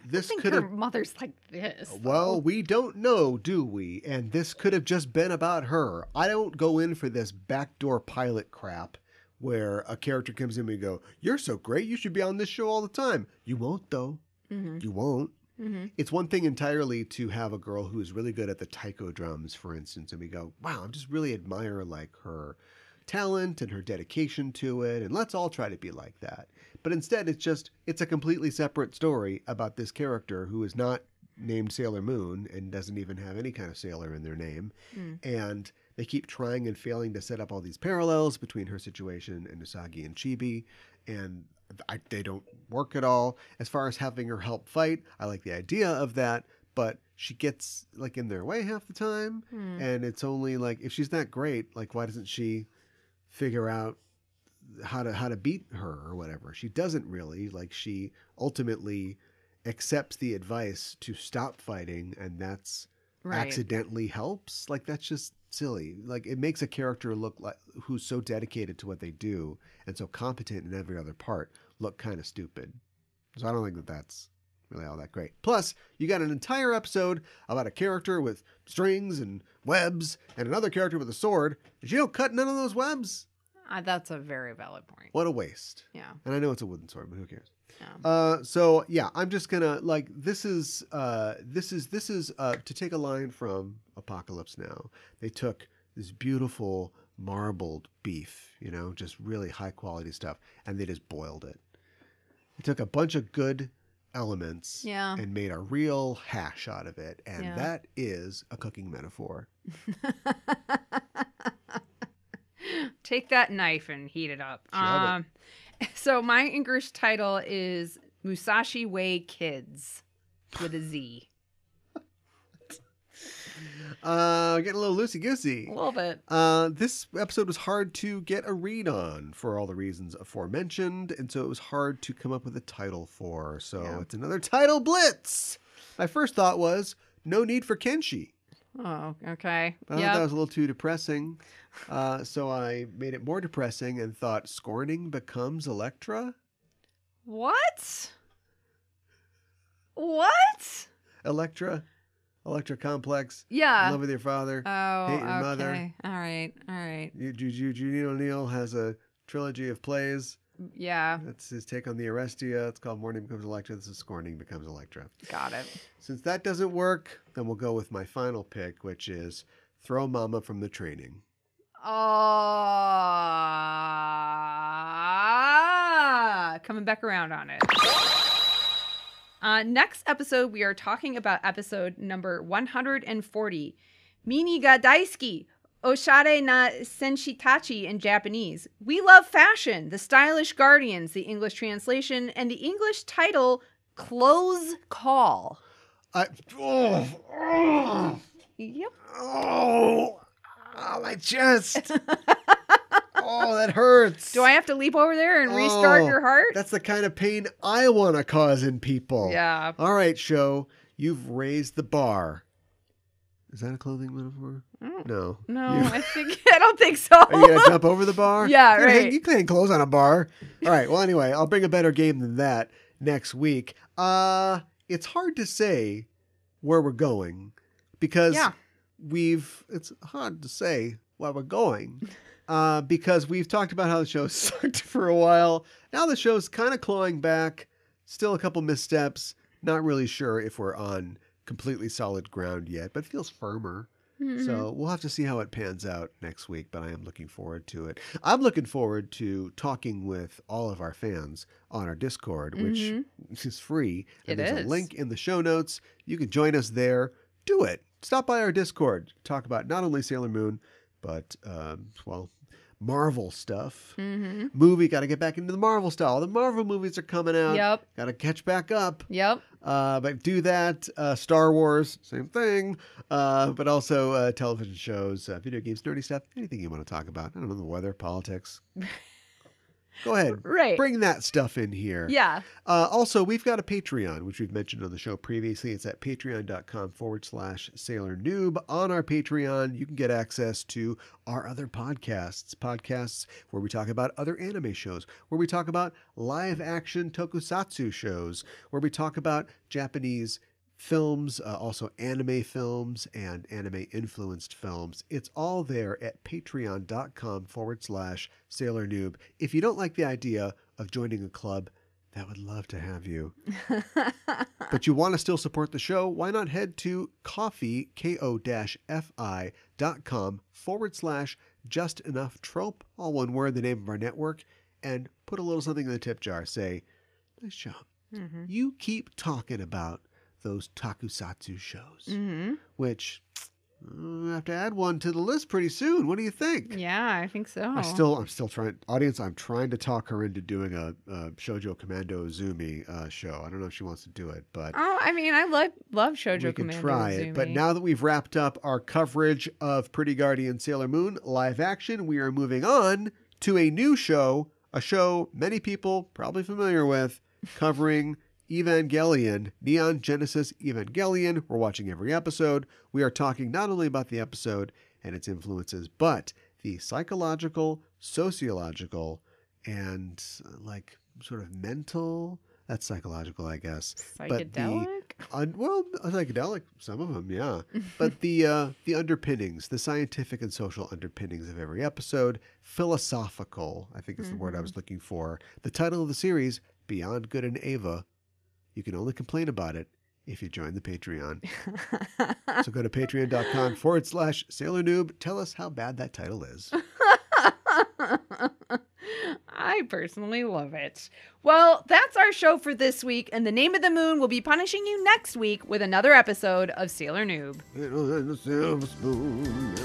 This could have, her mother's like this. Well, we don't know, do we? And this could have just been about her. I don't go in for this backdoor pilot crap where a character comes in and we go, "You're so great, you should be on this show all the time." You won't, though. Mm-hmm. You won't. Mm-hmm. It's one thing entirely to have a girl who is really good at the taiko drums, for instance, and we go, "Wow, I just really admire like her talent and her dedication to it, and let's all try to be like that." But instead, it's a completely separate story about this character who is not named Sailor Moon and doesn't even have any kind of sailor in their name. And they keep trying and failing to set up all these parallels between her situation and Usagi and Chibi, and they don't work at all. As far as having her help fight, I like the idea of that, but she gets like in their way half the time. And it's only like, if she's that great, like why doesn't she figure out how to beat her or whatever? She doesn't really. Like, she ultimately accepts the advice to stop fighting, and that's accidentally helps. Like, that's just silly. Like, it makes a character look like who's so dedicated to what they do and so competent in every other part look kind of stupid. So I don't think that that's really all that great. Plus, you got an entire episode about a character with strings and webs and another character with a sword, and you don't cut none of those webs. That's a very valid point. What a waste. Yeah. And I know it's a wooden sword, but who cares? Yeah. So yeah, I'm just gonna like, this is to take a line from Apocalypse Now. They took this beautiful marbled beef, just really high quality stuff, and they just boiled it. They took a bunch of good elements and made a real hash out of it. And that is a cooking metaphor. Take that knife and heat it up. Shove it. So my English title is Musashi Way Kids with a Z. Getting a little loosey-goosey. A little bit. This episode was hard to get a read on for all the reasons aforementioned, and so it was hard to come up with a title for. So it's another title blitz. My first thought was, no need for kenshi. Oh, okay. I thought that was a little too depressing. So I made it more depressing and thought, scorning becomes Electra? What? Electra complex. Yeah. In love with your father. Oh, hate your mother. Okay. All right. Eugene O'Neill has a trilogy of plays. Yeah. That's his take on the Arestia. It's called Morning Becomes Electra. This is Scorning Becomes Electra. Got it. Since that doesn't work, then we'll go with my final pick, which is Throw Mama from the Training. Coming back around on it. Next episode, we are talking about episode number 140. Mini ga daisuki. Oshare na senshitachi in Japanese. We love fashion. The Stylish Guardians, the English translation, and the English title, Close Call. Yep. Oh, my chest. Oh, that hurts. Do I have to leap over there and restart your heart? That's the kind of pain I want to cause in people. Yeah. All right, show. You've raised the bar. Is that a clothing metaphor? No. I don't think so. Are you going to jump over the bar? Yeah, right. You can hang clothes on a bar. All right. Well, anyway, I'll bring a better game than that next week. It's hard to say where we're going because it's hard to say where we're going because we've talked about how the show sucked for a while. Now the show's kind of clawing back. Still a couple missteps. Not really sure if we're on completely solid ground yet, but it feels firmer. Mm-hmm. So we'll have to see how it pans out next week, but I am looking forward to it. I'm looking forward to talking with all of our fans on our Discord, which is free. And there's a link in the show notes. You can join us there. Do it. Stop by our Discord. Talk about not only Sailor Moon, but, Marvel stuff. Mm-hmm. Movie, got to get back into the Marvel stuff. All the Marvel movies are coming out. Yep. Got to catch back up. Yep. But do that. Star Wars, same thing. But also television shows, video games, nerdy stuff, anything you want to talk about. I don't know, the weather, politics. Go ahead. Right. Bring that stuff in here. Yeah. Also, we've got a Patreon, which we've mentioned on the show previously. It's at patreon.com/Sailor Noob. On our Patreon, you can get access to our other podcasts where we talk about other anime shows, where we talk about live action tokusatsu shows, where we talk about Japanese films, also anime films and anime influenced films. It's all there at patreon.com/Sailor Noob. If you don't like the idea of joining a club, that would love to have you. But you want to still support the show, why not head to coffee, ko-fi.com/just enough trope, all one word, the name of our network, and put a little something in the tip jar. Say, nice job. Mm-hmm. You keep talking about those tokusatsu shows, which I have to add one to the list pretty soon. What do you think? Yeah, I think so. I'm still trying. Audience, I'm trying to talk her into doing a Shoujo Commando Uzumi show. I don't know if she wants to do it, but I mean, I love Shoujo we can Commando try Uzumi. it. But now that we've wrapped up our coverage of Pretty Guardian Sailor Moon live action, we are moving on to a new show, a show many people probably familiar with, covering Evangelion, Neon Genesis Evangelion. We're watching every episode. We are talking not only about the episode and its influences, but the psychological, sociological, and like sort of mental. That's psychological, I guess. Psychedelic? But psychedelic, some of them, yeah. But the underpinnings, the scientific and social underpinnings of every episode, philosophical, I think is the word I was looking for. The title of the series, Beyond Good and Eva. You can only complain about it if you join the Patreon. So go to patreon.com/Sailor Noob. Tell us how bad that title is. I personally love it. Well, that's our show for this week, and the Name of the Moon will be punishing you next week with another episode of Sailor Noob. In a silver spoon, in a